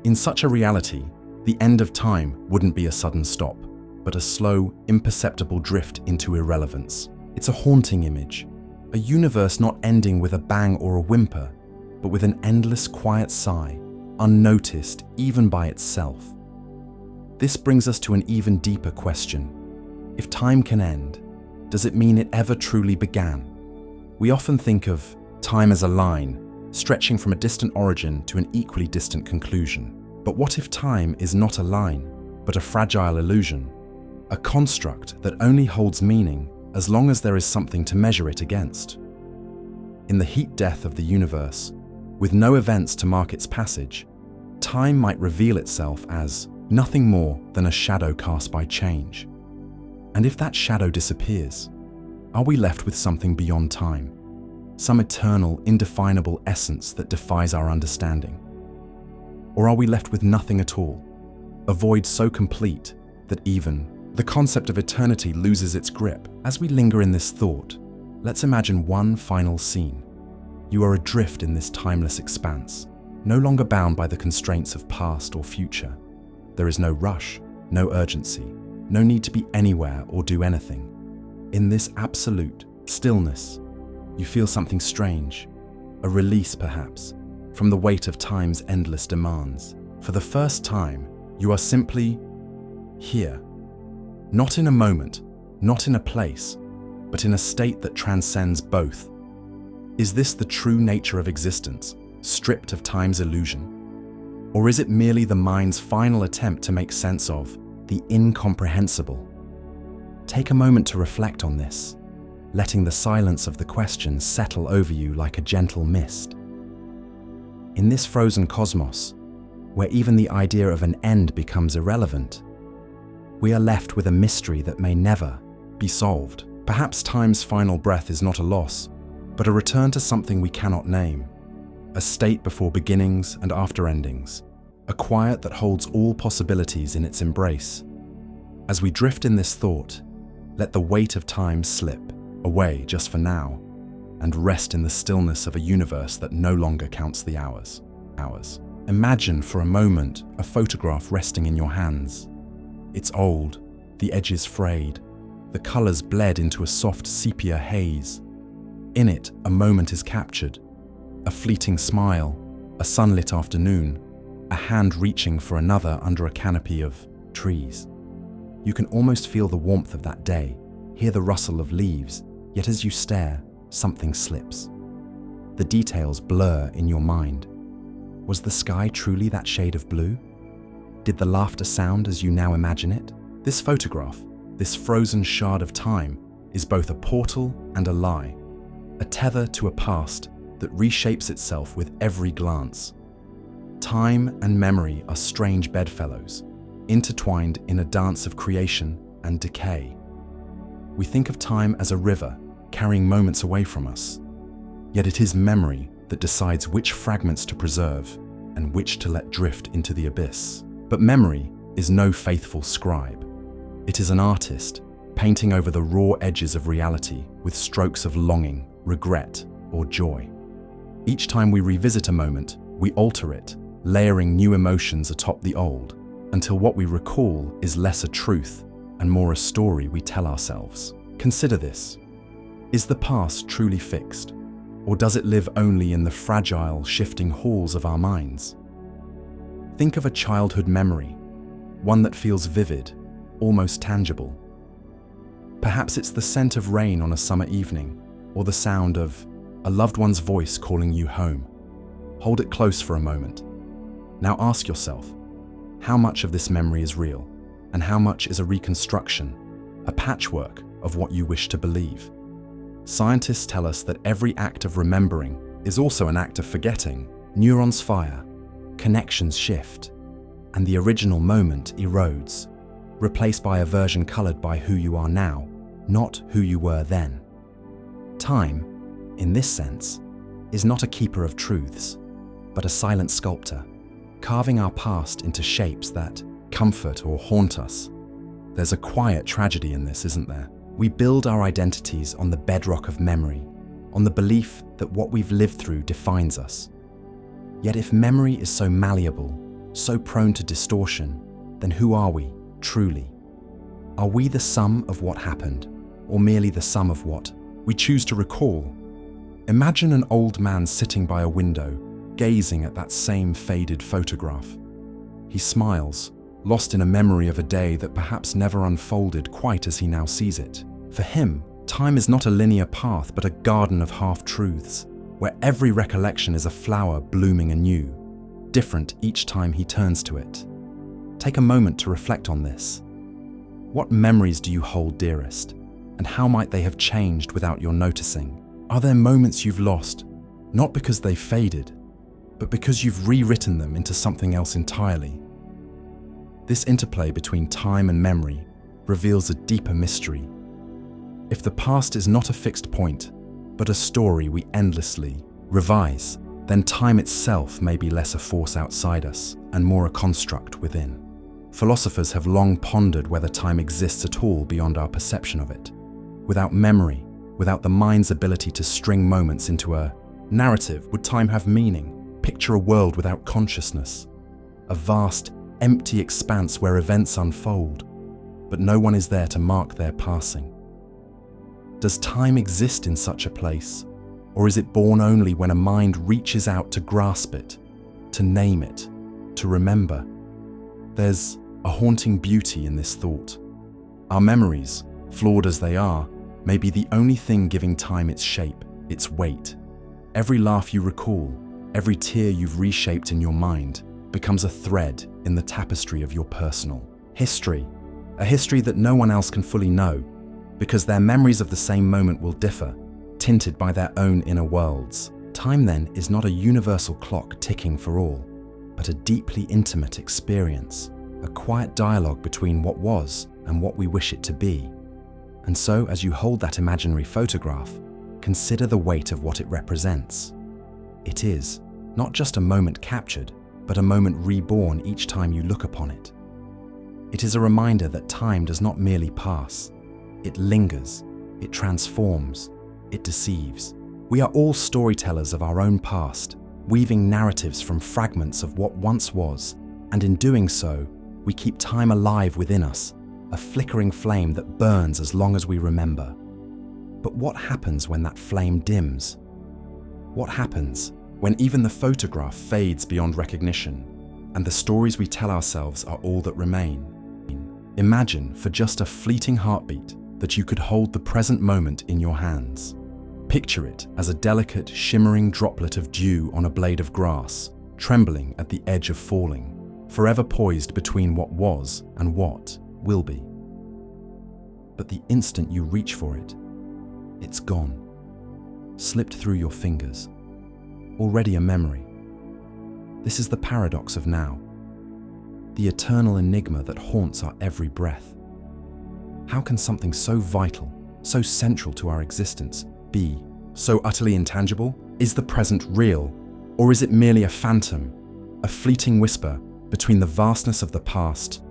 In such a reality, the end of time wouldn't be a sudden stop, but a slow, imperceptible drift into irrelevance. It's a haunting image, a universe not ending with a bang or a whimper, but with an endless quiet sigh, unnoticed even by itself. This brings us to an even deeper question. If time can end, does it mean it ever truly began? We often think of time as a line, stretching from a distant origin to an equally distant conclusion. But what if time is not a line, but a fragile illusion, a construct that only holds meaning as long as there is something to measure it against? In the heat death of the universe, with no events to mark its passage, time might reveal itself as nothing more than a shadow cast by change. And if that shadow disappears, are we left with something beyond time? Some eternal, indefinable essence that defies our understanding? Or are we left with nothing at all, a void so complete that even the concept of eternity loses its grip? As we linger in this thought, let's imagine one final scene. You are adrift in this timeless expanse, no longer bound by the constraints of past or future. There is no rush, no urgency, no need to be anywhere or do anything. In this absolute stillness, you feel something strange, a release perhaps, from the weight of time's endless demands. For the first time, you are simply here. Not in a moment, not in a place, but in a state that transcends both. Is this the true nature of existence, stripped of time's illusion? Or is it merely the mind's final attempt to make sense of the incomprehensible? Take a moment to reflect on this, letting the silence of the question settle over you like a gentle mist. In this frozen cosmos, where even the idea of an end becomes irrelevant, we are left with a mystery that may never be solved. Perhaps time's final breath is not a loss, but a return to something we cannot name, a state before beginnings and after endings, a quiet that holds all possibilities in its embrace. As we drift in this thought, let the weight of time slip away just for now, and rest in the stillness of a universe that no longer counts the hours. Imagine for a moment a photograph resting in your hands. It's old, the edges frayed, the colors bled into a soft sepia haze. In it, a moment is captured, a fleeting smile, a sunlit afternoon, a hand reaching for another under a canopy of trees. You can almost feel the warmth of that day, hear the rustle of leaves, yet as you stare, something slips. The details blur in your mind. Was the sky truly that shade of blue? Did the laughter sound as you now imagine it? This photograph, this frozen shard of time, is both a portal and a lie, a tether to a past that reshapes itself with every glance. Time and memory are strange bedfellows, intertwined in a dance of creation and decay. We think of time as a river, carrying moments away from us. Yet it is memory that decides which fragments to preserve and which to let drift into the abyss. But memory is no faithful scribe. It is an artist, painting over the raw edges of reality with strokes of longing, regret, or joy. Each time we revisit a moment, we alter it, layering new emotions atop the old, until what we recall is less a truth and more a story we tell ourselves. Consider this. Is the past truly fixed, or does it live only in the fragile, shifting halls of our minds? Think of a childhood memory, one that feels vivid, almost tangible. Perhaps it's the scent of rain on a summer evening, or the sound of a loved one's voice calling you home. Hold it close for a moment. Now ask yourself, how much of this memory is real, and how much is a reconstruction, a patchwork of what you wish to believe? Scientists tell us that every act of remembering is also an act of forgetting. Neurons fire, connections shift, and the original moment erodes, replaced by a version colored by who you are now, not who you were then. Time, in this sense, is not a keeper of truths, but a silent sculptor, carving our past into shapes that comfort or haunt us. There's a quiet tragedy in this, isn't there? We build our identities on the bedrock of memory, on the belief that what we've lived through defines us. Yet if memory is so malleable, so prone to distortion, then who are we, truly? Are we the sum of what happened, or merely the sum of what we choose to recall? Imagine an old man sitting by a window, gazing at that same faded photograph. He smiles, lost in a memory of a day that perhaps never unfolded quite as he now sees it. For him, time is not a linear path, but a garden of half-truths, where every recollection is a flower blooming anew, different each time he turns to it. Take a moment to reflect on this. What memories do you hold dearest, and how might they have changed without your noticing? Are there moments you've lost, not because they faded, but because you've rewritten them into something else entirely? This interplay between time and memory reveals a deeper mystery. If the past is not a fixed point, but a story we endlessly revise, then time itself may be less a force outside us and more a construct within. Philosophers have long pondered whether time exists at all beyond our perception of it. Without memory, without the mind's ability to string moments into a narrative, would time have meaning? Picture a world without consciousness, a vast, empty expanse where events unfold, but no one is there to mark their passing. Does time exist in such a place, or is it born only when a mind reaches out to grasp it, to name it, to remember? There's a haunting beauty in this thought. Our memories, flawed as they are, may be the only thing giving time its shape, its weight. Every laugh you recall, every tear you've reshaped in your mind, becomes a thread in the tapestry of your personal history, a history that no one else can fully know, because their memories of the same moment will differ, tinted by their own inner worlds. Time, then, is not a universal clock ticking for all, but a deeply intimate experience, a quiet dialogue between what was and what we wish it to be. And so, as you hold that imaginary photograph, consider the weight of what it represents. It is not just a moment captured, but a moment reborn each time you look upon it. It is a reminder that time does not merely pass. It lingers, it transforms, it deceives. We are all storytellers of our own past, weaving narratives from fragments of what once was, and in doing so, we keep time alive within us, a flickering flame that burns as long as we remember. But what happens when that flame dims? What happens when even the photograph fades beyond recognition and the stories we tell ourselves are all that remain? Imagine for just a fleeting heartbeat that you could hold the present moment in your hands. Picture it as a delicate, shimmering droplet of dew on a blade of grass, trembling at the edge of falling, forever poised between what was and what will be. But the instant you reach for it, it's gone, slipped through your fingers, already a memory. This is the paradox of now, the eternal enigma that haunts our every breath. How can something so vital, so central to our existence, be so utterly intangible? Is the present real, or is it merely a phantom, a fleeting whisper between the vastness of the past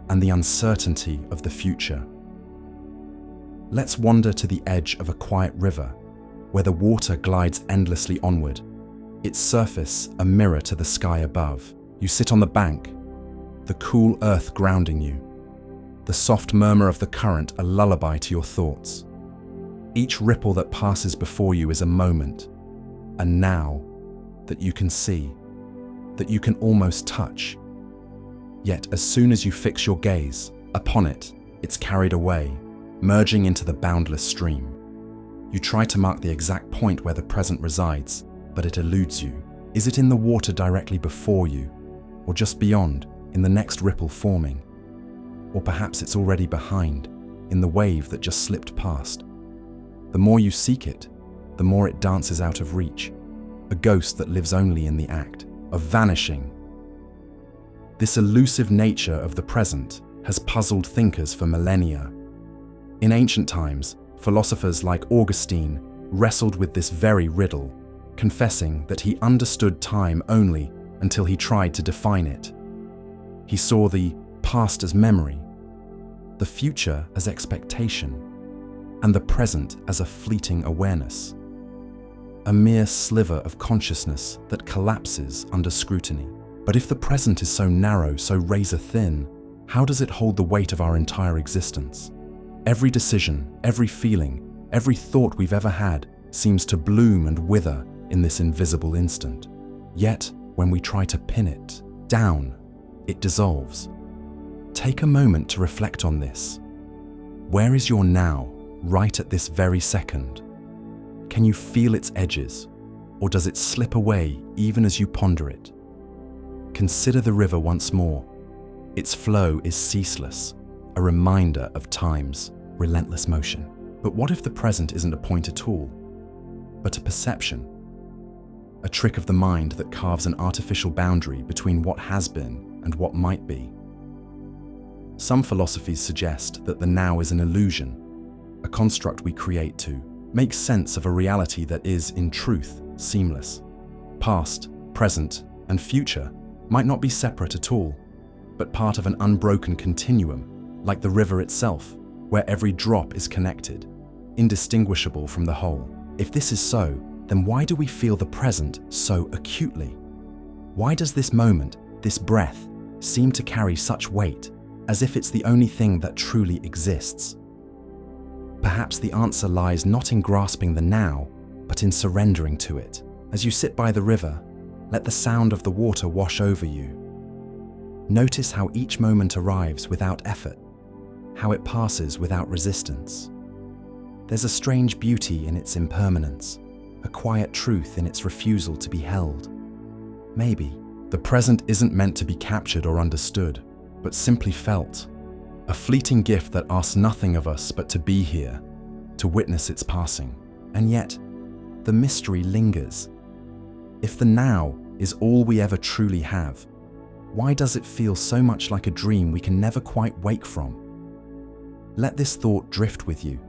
and the uncertainty of the future? Let's wander to the edge of a quiet river, where the water glides endlessly onward, its surface a mirror to the sky above. You sit on the bank, the cool earth grounding you, the soft murmur of the current a lullaby to your thoughts. Each ripple that passes before you is a moment, a now that you can see, that you can almost touch. Yet as soon as you fix your gaze upon it, it's carried away, merging into the boundless stream. You try to mark the exact point where the present resides, but it eludes you. Is it in the water directly before you, or just beyond, in the next ripple forming? Or perhaps it's already behind, in the wave that just slipped past. The more you seek it, the more it dances out of reach, a ghost that lives only in the act of vanishing. This elusive nature of the present has puzzled thinkers for millennia. In ancient times, philosophers like Augustine wrestled with this very riddle, confessing that he understood time only until he tried to define it. He saw the past as memory, the future as expectation, and the present as a fleeting awareness, a mere sliver of consciousness that collapses under scrutiny. But if the present is so narrow, so razor-thin, how does it hold the weight of our entire existence? Every decision, every feeling, every thought we've ever had seems to bloom and wither in this invisible instant. Yet, when we try to pin it down, it dissolves. Take a moment to reflect on this. Where is your now, right at this very second? Can you feel its edges, or does it slip away even as you ponder it? Consider the river once more. Its flow is ceaseless, a reminder of time's relentless motion. But what if the present isn't a point at all, but a perception? A trick of the mind that carves an artificial boundary between what has been and what might be. Some philosophies suggest that the now is an illusion, a construct we create to make sense of a reality that is, in truth, seamless. Past, present, and future might not be separate at all, but part of an unbroken continuum, like the river itself, where every drop is connected, indistinguishable from the whole. If this is so, then why do we feel the present so acutely? Why does this moment, this breath, seem to carry such weight, as if it's the only thing that truly exists? Perhaps the answer lies not in grasping the now, but in surrendering to it. As you sit by the river, let the sound of the water wash over you. Notice how each moment arrives without effort, how it passes without resistance. There's a strange beauty in its impermanence, a quiet truth in its refusal to be held. Maybe the present isn't meant to be captured or understood, but simply felt, a fleeting gift that asks nothing of us but to be here, to witness its passing. And yet, the mystery lingers. If the now is all we ever truly have, why does it feel so much like a dream we can never quite wake from? Let this thought drift with you,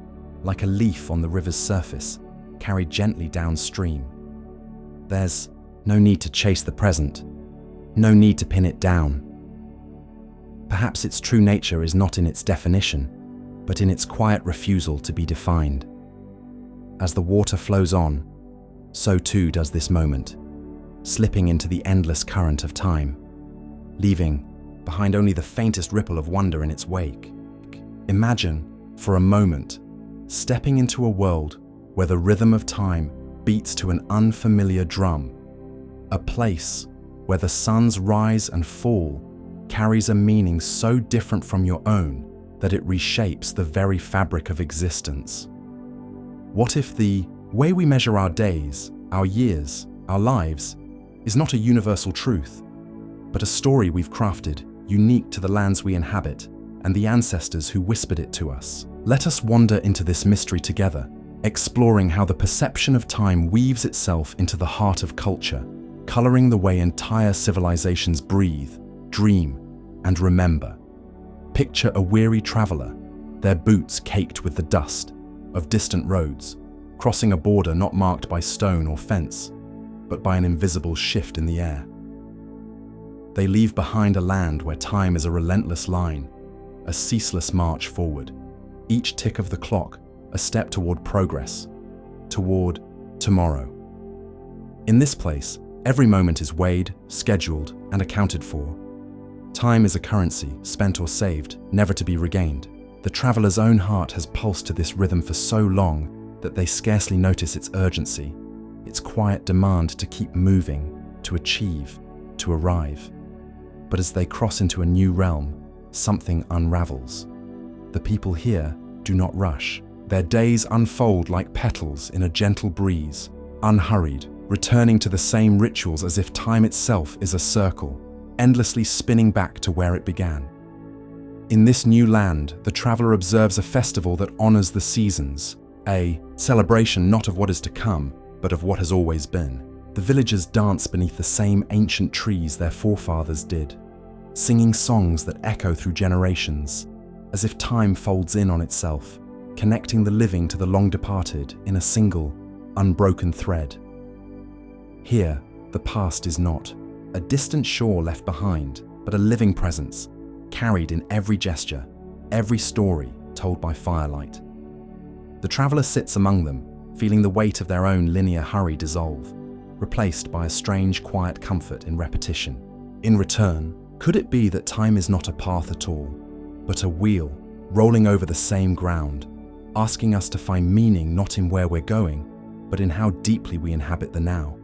like a leaf on the river's surface, carried gently downstream. There's no need to chase the present, no need to pin it down. Perhaps its true nature is not in its definition, but in its quiet refusal to be defined. As the water flows on, so too does this moment, slipping into the endless current of time, leaving behind only the faintest ripple of wonder in its wake. Imagine, for a moment, stepping into a world where the rhythm of time beats to an unfamiliar drum, a place where the sun's rise and fall carries a meaning so different from your own that it reshapes the very fabric of existence. What if the way we measure our days, our years, our lives is not a universal truth, but a story we've crafted unique to the lands we inhabit and the ancestors who whispered it to us? Let us wander into this mystery together, exploring how the perception of time weaves itself into the heart of culture, coloring the way entire civilizations breathe, dream, and remember. Picture a weary traveler, their boots caked with the dust of distant roads, crossing a border not marked by stone or fence, but by an invisible shift in the air. They leave behind a land where time is a relentless line, a ceaseless march forward, each tick of the clock a step toward progress, toward tomorrow. In this place, every moment is weighed, scheduled, and accounted for. Time is a currency, spent or saved, never to be regained. The traveler's own heart has pulsed to this rhythm for so long that they scarcely notice its urgency, its quiet demand to keep moving, to achieve, to arrive. But as they cross into a new realm, something unravels. The people here do not rush. Their days unfold like petals in a gentle breeze, unhurried, returning to the same rituals as if time itself is a circle, endlessly spinning back to where it began. In this new land, the traveler observes a festival that honors the seasons, a celebration not of what is to come, but of what has always been. The villagers dance beneath the same ancient trees their forefathers did, singing songs that echo through generations, as if time folds in on itself, connecting the living to the long departed in a single, unbroken thread. Here, the past is not a distant shore left behind, but a living presence, carried in every gesture, every story told by firelight. The traveler sits among them, feeling the weight of their own linear hurry dissolve, replaced by a strange, quiet comfort in repetition. In return, could it be that time is not a path at all, but a wheel rolling over the same ground, asking us to find meaning not in where we're going, but in how deeply we inhabit the now?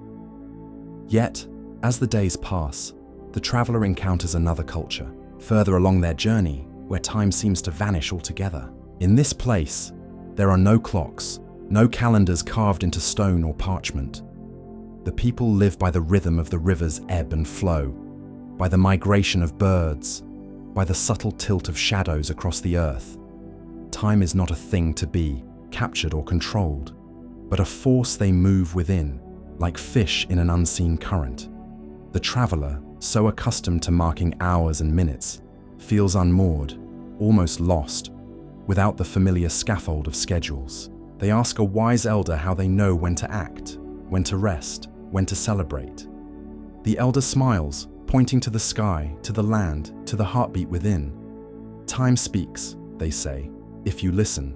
Yet, as the days pass, the traveler encounters another culture, further along their journey, where time seems to vanish altogether. In this place, there are no clocks, no calendars carved into stone or parchment. The people live by the rhythm of the river's ebb and flow, by the migration of birds, by the subtle tilt of shadows across the earth. Time is not a thing to be captured or controlled, but a force they move within, like fish in an unseen current. The traveler, so accustomed to marking hours and minutes, feels unmoored, almost lost, without the familiar scaffold of schedules. They ask a wise elder how they know when to act, when to rest, when to celebrate. The elder smiles, pointing to the sky, to the land, to the heartbeat within. Time speaks, they say, if you listen.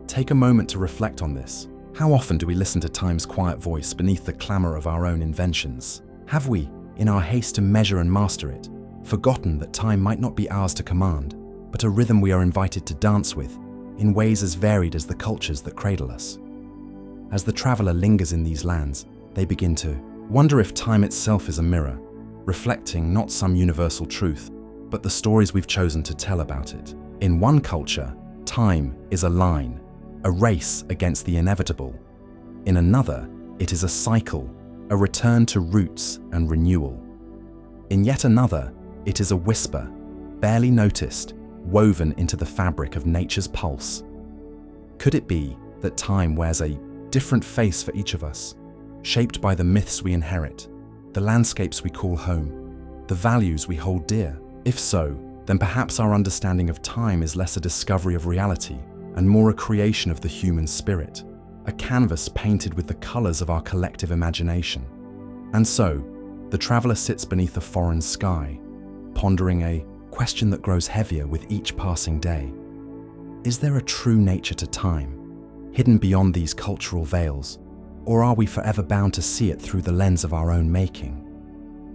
Take a moment to reflect on this. How often do we listen to time's quiet voice beneath the clamor of our own inventions? Have we, in our haste to measure and master it, forgotten that time might not be ours to command, but a rhythm we are invited to dance with, in ways as varied as the cultures that cradle us? As the traveler lingers in these lands, they begin to wonder if time itself is a mirror, reflecting not some universal truth, but the stories we've chosen to tell about it. In one culture, time is a line, a race against the inevitable. In another, it is a cycle, a return to roots and renewal. In yet another, it is a whisper, barely noticed, woven into the fabric of nature's pulse. Could it be that time wears a different face for each of us, shaped by the myths we inherit, the landscapes we call home, the values we hold dear? If so, then perhaps our understanding of time is less a discovery of reality and more a creation of the human spirit, a canvas painted with the colors of our collective imagination. And so, the traveler sits beneath a foreign sky, pondering a question that grows heavier with each passing day. Is there a true nature to time, hidden beyond these cultural veils, or are we forever bound to see it through the lens of our own making?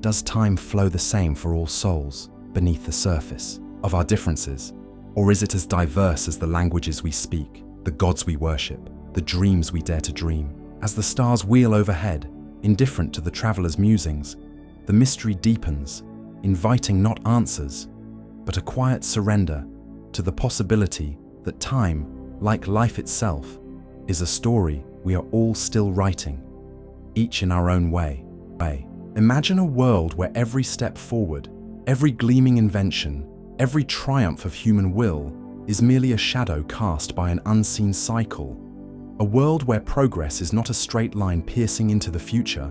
Does time flow the same for all souls beneath the surface of our differences? Or is it as diverse as the languages we speak, the gods we worship, the dreams we dare to dream? As the stars wheel overhead, indifferent to the traveler's musings, the mystery deepens, inviting not answers, but a quiet surrender to the possibility that time, like life itself, is a story we are all still writing, each in our own way. Imagine a world where every step forward, every gleaming invention, every triumph of human will is merely a shadow cast by an unseen cycle. A world where progress is not a straight line piercing into the future,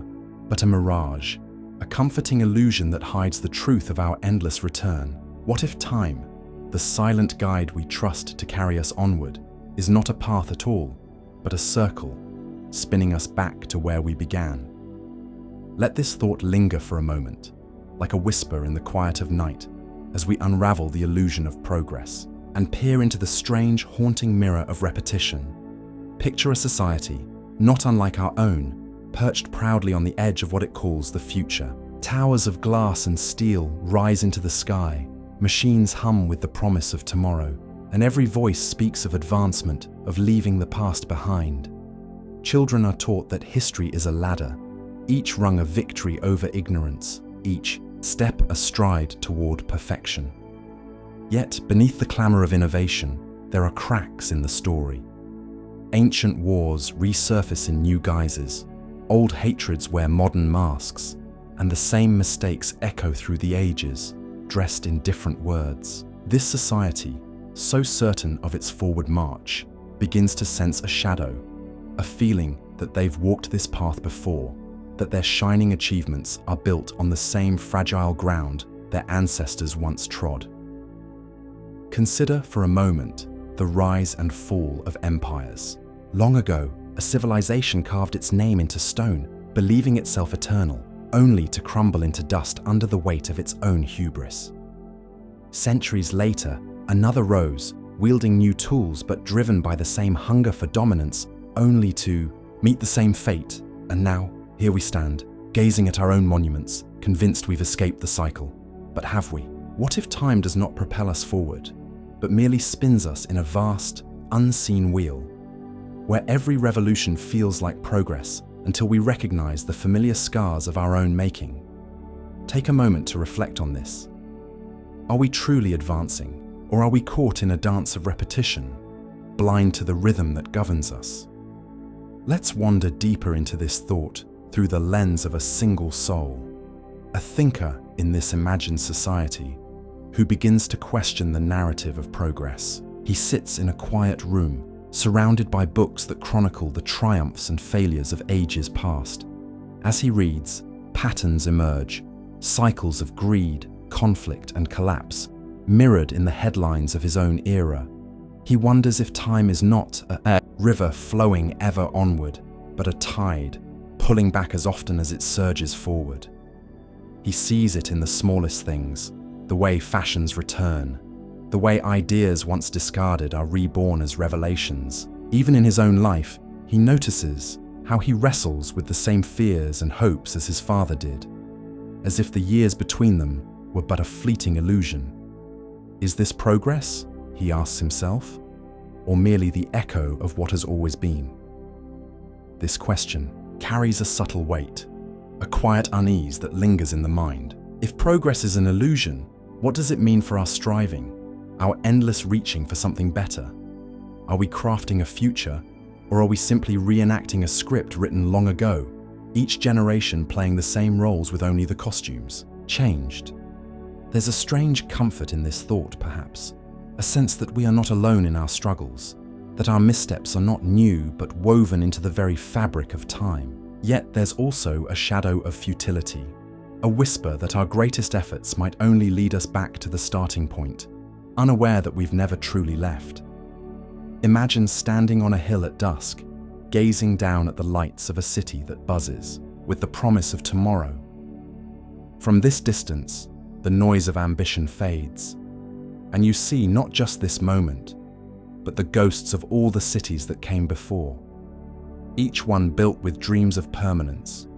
but a mirage, a comforting illusion that hides the truth of our endless return. What if time, the silent guide we trust to carry us onward, is not a path at all, but a circle, spinning us back to where we began? Let this thought linger for a moment, like a whisper in the quiet of night, as we unravel the illusion of progress and peer into the strange, haunting mirror of repetition. Picture a society, not unlike our own, perched proudly on the edge of what it calls the future. Towers of glass and steel rise into the sky, machines hum with the promise of tomorrow, and every voice speaks of advancement, of leaving the past behind. Children are taught that history is a ladder, each rung a victory over ignorance, each step a stride toward perfection. Yet, beneath the clamor of innovation, there are cracks in the story. Ancient wars resurface in new guises, old hatreds wear modern masks, and the same mistakes echo through the ages, dressed in different words. This society, so certain of its forward march, begins to sense a shadow, a feeling that they've walked this path before, that their shining achievements are built on the same fragile ground their ancestors once trod. Consider for a moment the rise and fall of empires. Long ago, a civilization carved its name into stone, believing itself eternal, only to crumble into dust under the weight of its own hubris. Centuries later, another rose, wielding new tools but driven by the same hunger for dominance, only to meet the same fate. And now, here we stand, gazing at our own monuments, convinced we've escaped the cycle. But have we? What if time does not propel us forward, but merely spins us in a vast, unseen wheel, where every revolution feels like progress until we recognize the familiar scars of our own making? Take a moment to reflect on this. Are we truly advancing, or are we caught in a dance of repetition, blind to the rhythm that governs us? Let's wander deeper into this thought through the lens of a single soul, a thinker in this imagined society who begins to question the narrative of progress. He sits in a quiet room, surrounded by books that chronicle the triumphs and failures of ages past. As he reads, patterns emerge, cycles of greed, conflict, and collapse, mirrored in the headlines of his own era. He wonders if time is not a river flowing ever onward, but a tide, pulling back as often as it surges forward. He sees it in the smallest things, the way fashions return, the way ideas once discarded are reborn as revelations. Even in his own life, he notices how he wrestles with the same fears and hopes as his father did, as if the years between them were but a fleeting illusion. Is this progress, he asks himself, or merely the echo of what has always been? This question carries a subtle weight, a quiet unease that lingers in the mind. If progress is an illusion, what does it mean for our striving, our endless reaching for something better? Are we crafting a future, or are we simply reenacting a script written long ago, each generation playing the same roles with only the costumes changed? There's a strange comfort in this thought, perhaps, a sense that we are not alone in our struggles, that our missteps are not new but woven into the very fabric of time. Yet there's also a shadow of futility, a whisper that our greatest efforts might only lead us back to the starting point, unaware that we've never truly left. Imagine standing on a hill at dusk, gazing down at the lights of a city that buzzes with the promise of tomorrow. From this distance, the noise of ambition fades, and you see not just this moment, but the ghosts of all the cities that came before, each one built with dreams of permanence,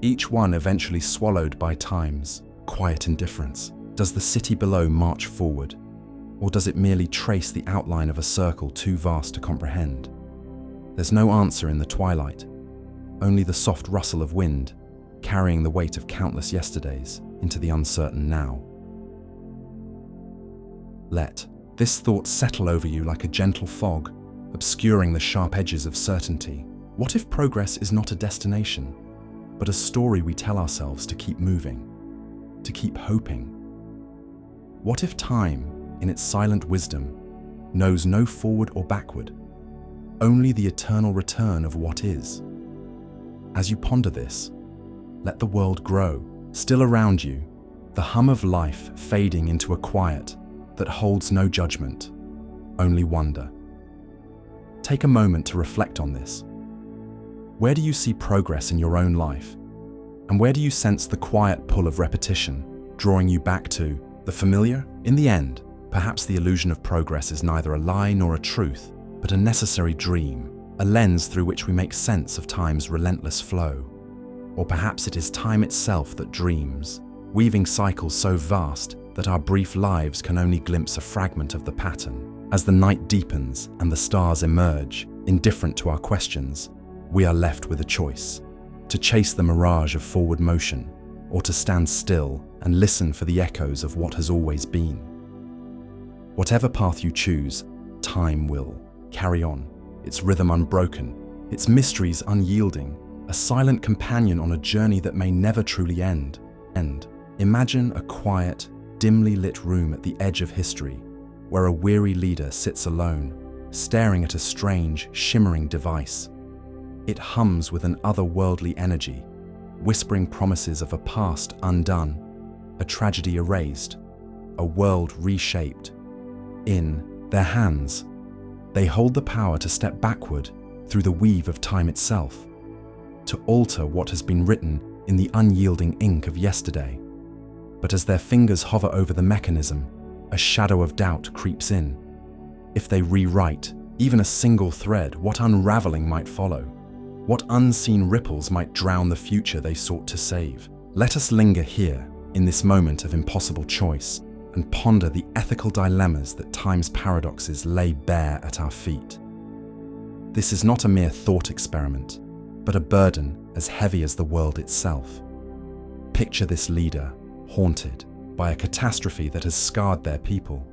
each one eventually swallowed by time's quiet indifference. Does the city below march forward, Or does it merely trace the outline of a circle too vast to comprehend? There's no answer in the twilight, only the soft rustle of wind, carrying the weight of countless yesterdays into the uncertain now. Let this thought settle over you like a gentle fog, obscuring the sharp edges of certainty. What if progress is not a destination, but a story we tell ourselves to keep moving, to keep hoping? What if time, in its silent wisdom, knows no forward or backward, only the eternal return of what is? As you ponder this, let the world grow, still around you, the hum of life fading into a quiet that holds no judgment, only wonder. Take a moment to reflect on this. Where do you see progress in your own life? And where do you sense the quiet pull of repetition, drawing you back to the familiar? In the end, perhaps the illusion of progress is neither a lie nor a truth, but a necessary dream, a lens through which we make sense of time's relentless flow. Or perhaps it is time itself that dreams, weaving cycles so vast that our brief lives can only glimpse a fragment of the pattern. As the night deepens and the stars emerge, indifferent to our questions, we are left with a choice: to chase the mirage of forward motion, or to stand still and listen for the echoes of what has always been. Whatever path you choose, time will carry on, its rhythm unbroken, its mysteries unyielding, a silent companion on a journey that may never truly end. Imagine a quiet, dimly lit room at the edge of history, where a weary leader sits alone, staring at a strange, shimmering device. It hums with an otherworldly energy, whispering promises of a past undone, a tragedy erased, a world reshaped. In their hands, they hold the power to step backward through the weave of time itself, to alter what has been written in the unyielding ink of yesterday. But as their fingers hover over the mechanism, a shadow of doubt creeps in. If they rewrite even a single thread, what unraveling might follow? What unseen ripples might drown the future they sought to save? Let us linger here, in this moment of impossible choice, and ponder the ethical dilemmas that time's paradoxes lay bare at our feet. This is not a mere thought experiment, but a burden as heavy as the world itself. Picture this leader, haunted by a catastrophe that has scarred their people,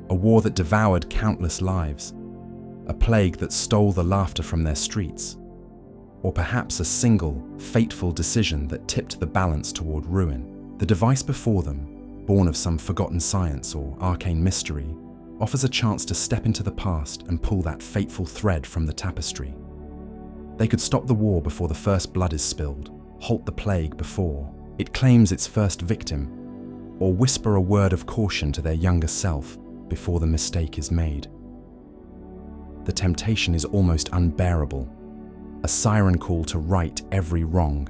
a war that devoured countless lives, a plague that stole the laughter from their streets, or perhaps a single, fateful decision that tipped the balance toward ruin. The device before them, born of some forgotten science or arcane mystery, offers a chance to step into the past and pull that fateful thread from the tapestry. They could stop the war before the first blood is spilled, halt the plague before it claims its first victim, or whisper a word of caution to their younger self before the mistake is made. The temptation is almost unbearable, a siren call to right every wrong.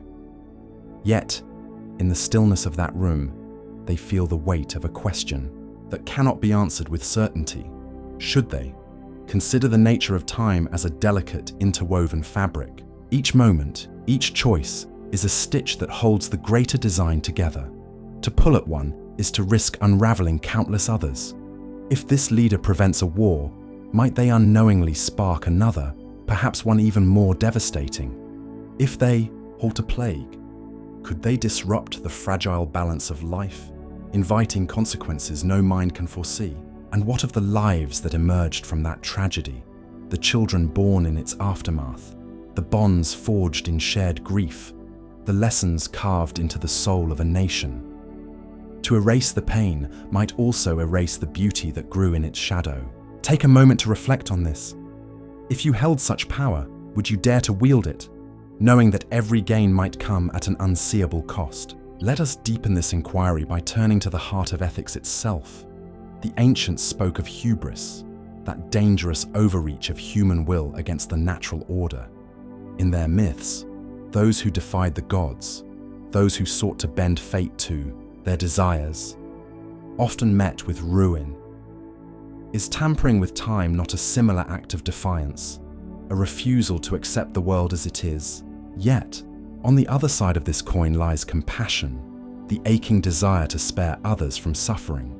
Yet, in the stillness of that room, they feel the weight of a question that cannot be answered with certainty. Should they? Consider the nature of time as a delicate, interwoven fabric. Each moment, each choice, is a stitch that holds the greater design together. To pull at one is to risk unraveling countless others. If this leader prevents a war, might they unknowingly spark another, perhaps one even more devastating? If they halt a plague, could they disrupt the fragile balance of life, inviting consequences no mind can foresee? And what of the lives that emerged from that tragedy, the children born in its aftermath, the bonds forged in shared grief, the lessons carved into the soul of a nation? To erase the pain might also erase the beauty that grew in its shadow. Take a moment to reflect on this. If you held such power, would you dare to wield it, knowing that every gain might come at an unseeable cost? Let us deepen this inquiry by turning to the heart of ethics itself. The ancients spoke of hubris, that dangerous overreach of human will against the natural order. In their myths, those who defied the gods, those who sought to bend fate to their desires, often met with ruin. Is tampering with time not a similar act of defiance, a refusal to accept the world as it is? Yet, on the other side of this coin lies compassion, the aching desire to spare others from suffering.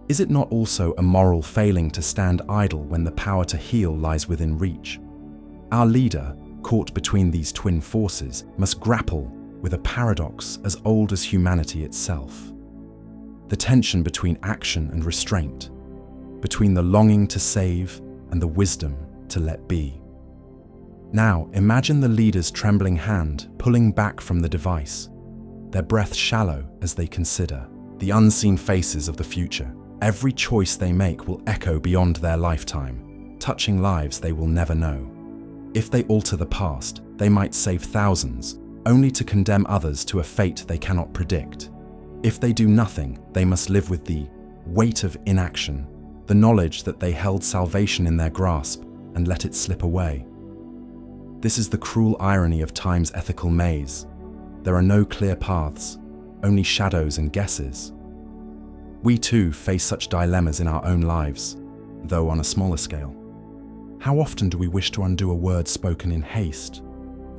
Is it not also a moral failing to stand idle when the power to heal lies within reach? Our leader, caught between these twin forces, must grapple with a paradox as old as humanity itself. The tension between action and restraint, between the longing to save and the wisdom to let be. Now, imagine the leader's trembling hand pulling back from the device, their breath shallow as they consider the unseen faces of the future. Every choice they make will echo beyond their lifetime, touching lives they will never know. If they alter the past, they might save thousands, only to condemn others to a fate they cannot predict. If they do nothing, they must live with the weight of inaction, the knowledge that they held salvation in their grasp and let it slip away. This is the cruel irony of time's ethical maze. There are no clear paths, only shadows and guesses. We too face such dilemmas in our own lives, though on a smaller scale. How often do we wish to undo a word spoken in haste,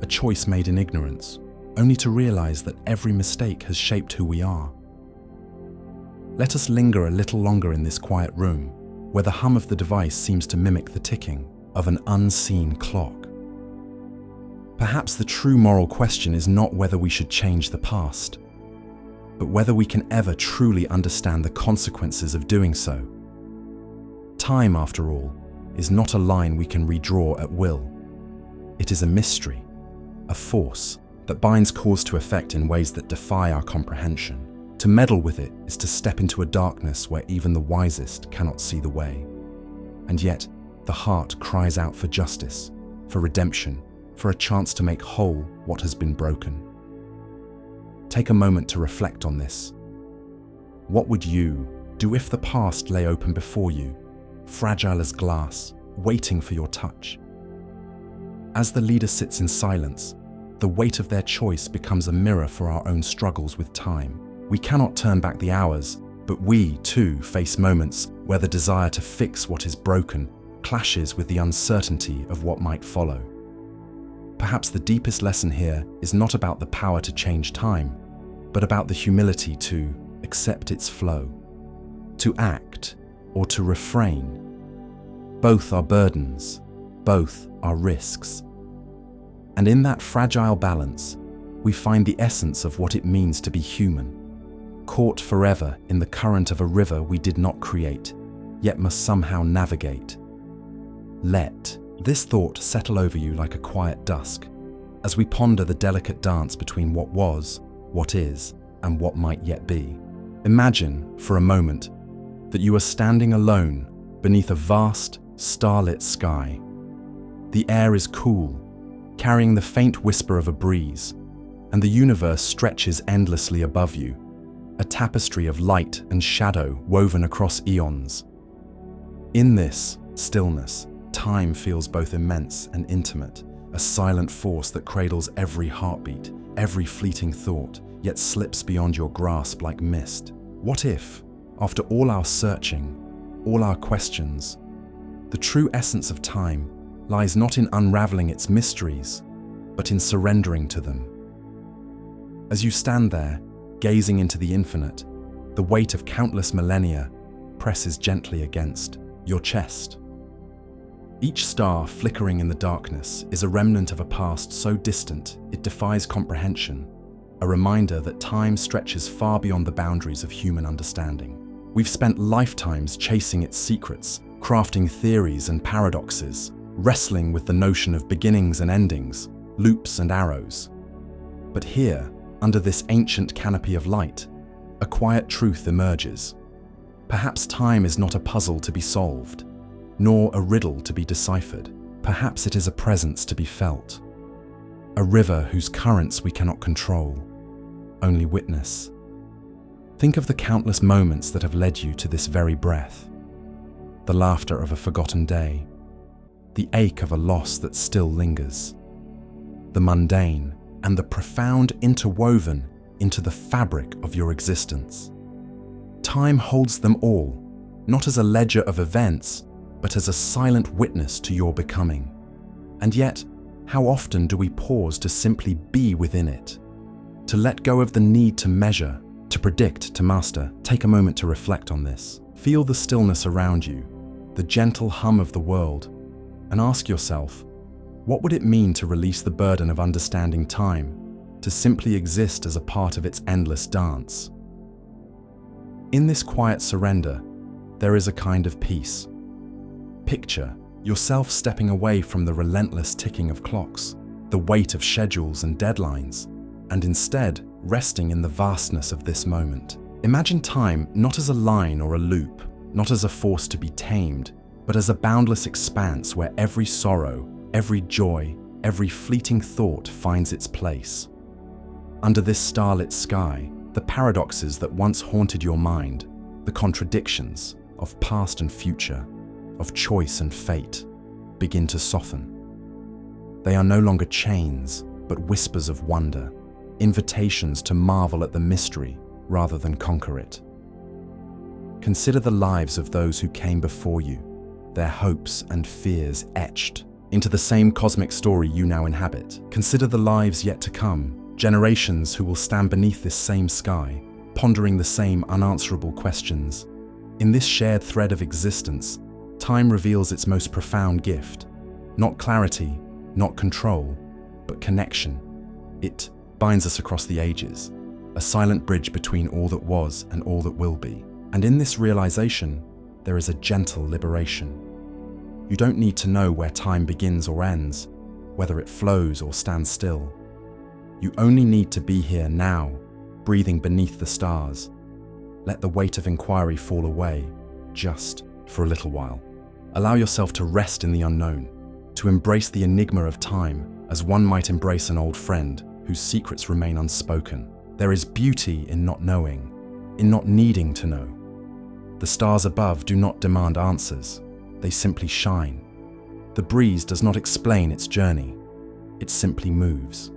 a choice made in ignorance, only to realize that every mistake has shaped who we are? Let us linger a little longer in this quiet room, where the hum of the device seems to mimic the ticking of an unseen clock. Perhaps the true moral question is not whether we should change the past, but whether we can ever truly understand the consequences of doing so. Time, after all, is not a line we can redraw at will. It is a mystery, a force that binds cause to effect in ways that defy our comprehension. To meddle with it is to step into a darkness where even the wisest cannot see the way. And yet, the heart cries out for justice, for redemption, for a chance to make whole what has been broken. Take a moment to reflect on this. What would you do if the past lay open before you, fragile as glass, waiting for your touch? As the leader sits in silence, the weight of their choice becomes a mirror for our own struggles with time. We cannot turn back the hours, but we, too, face moments where the desire to fix what is broken clashes with the uncertainty of what might follow. Perhaps the deepest lesson here is not about the power to change time, but about the humility to accept its flow, to act or to refrain. Both are burdens, both are risks. And in that fragile balance, we find the essence of what it means to be human. Caught forever in the current of a river we did not create, yet must somehow navigate. Let this thought settle over you like a quiet dusk, as we ponder the delicate dance between what was, what is, and what might yet be. Imagine, for a moment, that you are standing alone beneath a vast, starlit sky. The air is cool, carrying the faint whisper of a breeze, and the universe stretches endlessly above you, a tapestry of light and shadow woven across eons. In this stillness, time feels both immense and intimate, a silent force that cradles every heartbeat, every fleeting thought, yet slips beyond your grasp like mist. What if, after all our searching, all our questions, the true essence of time lies not in unraveling its mysteries, but in surrendering to them? As you stand there, gazing into the infinite, the weight of countless millennia presses gently against your chest. Each star flickering in the darkness is a remnant of a past so distant it defies comprehension, a reminder that time stretches far beyond the boundaries of human understanding. We've spent lifetimes chasing its secrets, crafting theories and paradoxes, wrestling with the notion of beginnings and endings, loops and arrows. But here, under this ancient canopy of light, a quiet truth emerges. Perhaps time is not a puzzle to be solved, nor a riddle to be deciphered. Perhaps it is a presence to be felt, a river whose currents we cannot control, only witness. Think of the countless moments that have led you to this very breath, the laughter of a forgotten day, the ache of a loss that still lingers, the mundane and the profound interwoven into the fabric of your existence. Time holds them all, not as a ledger of events, but as a silent witness to your becoming. And yet, how often do we pause to simply be within it? To let go of the need to measure, to predict, to master? Take a moment to reflect on this. Feel the stillness around you, the gentle hum of the world, and ask yourself, what would it mean to release the burden of understanding time, to simply exist as a part of its endless dance? In this quiet surrender, there is a kind of peace. Picture yourself stepping away from the relentless ticking of clocks, the weight of schedules and deadlines, and instead resting in the vastness of this moment. Imagine time not as a line or a loop, not as a force to be tamed, but as a boundless expanse where every sorrow, every joy, every fleeting thought finds its place. Under this starlit sky, the paradoxes that once haunted your mind, the contradictions of past and future, of choice and fate, begin to soften. They are no longer chains, but whispers of wonder, invitations to marvel at the mystery rather than conquer it. Consider the lives of those who came before you, their hopes and fears etched into the same cosmic story you now inhabit. Consider the lives yet to come, generations who will stand beneath this same sky, pondering the same unanswerable questions. In this shared thread of existence, time reveals its most profound gift. Not clarity, not control, but connection. It binds us across the ages, a silent bridge between all that was and all that will be. And in this realization, there is a gentle liberation. You don't need to know where time begins or ends, whether it flows or stands still. You only need to be here now, breathing beneath the stars. Let the weight of inquiry fall away, just for a little while. Allow yourself to rest in the unknown, to embrace the enigma of time as one might embrace an old friend whose secrets remain unspoken. There is beauty in not knowing, in not needing to know. The stars above do not demand answers, they simply shine. The breeze does not explain its journey, it simply moves.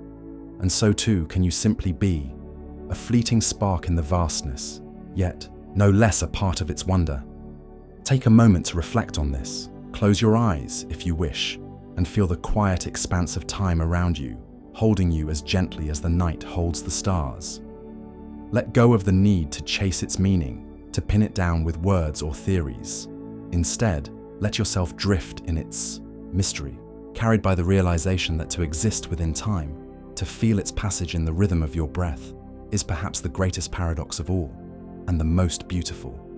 And so too can you simply be, a fleeting spark in the vastness, yet no less a part of its wonder. Take a moment to reflect on this. Close your eyes, if you wish, and feel the quiet expanse of time around you, holding you as gently as the night holds the stars. Let go of the need to chase its meaning, to pin it down with words or theories. Instead, let yourself drift in its mystery, carried by the realization that to exist within time, to feel its passage in the rhythm of your breath, is perhaps the greatest paradox of all, and the most beautiful.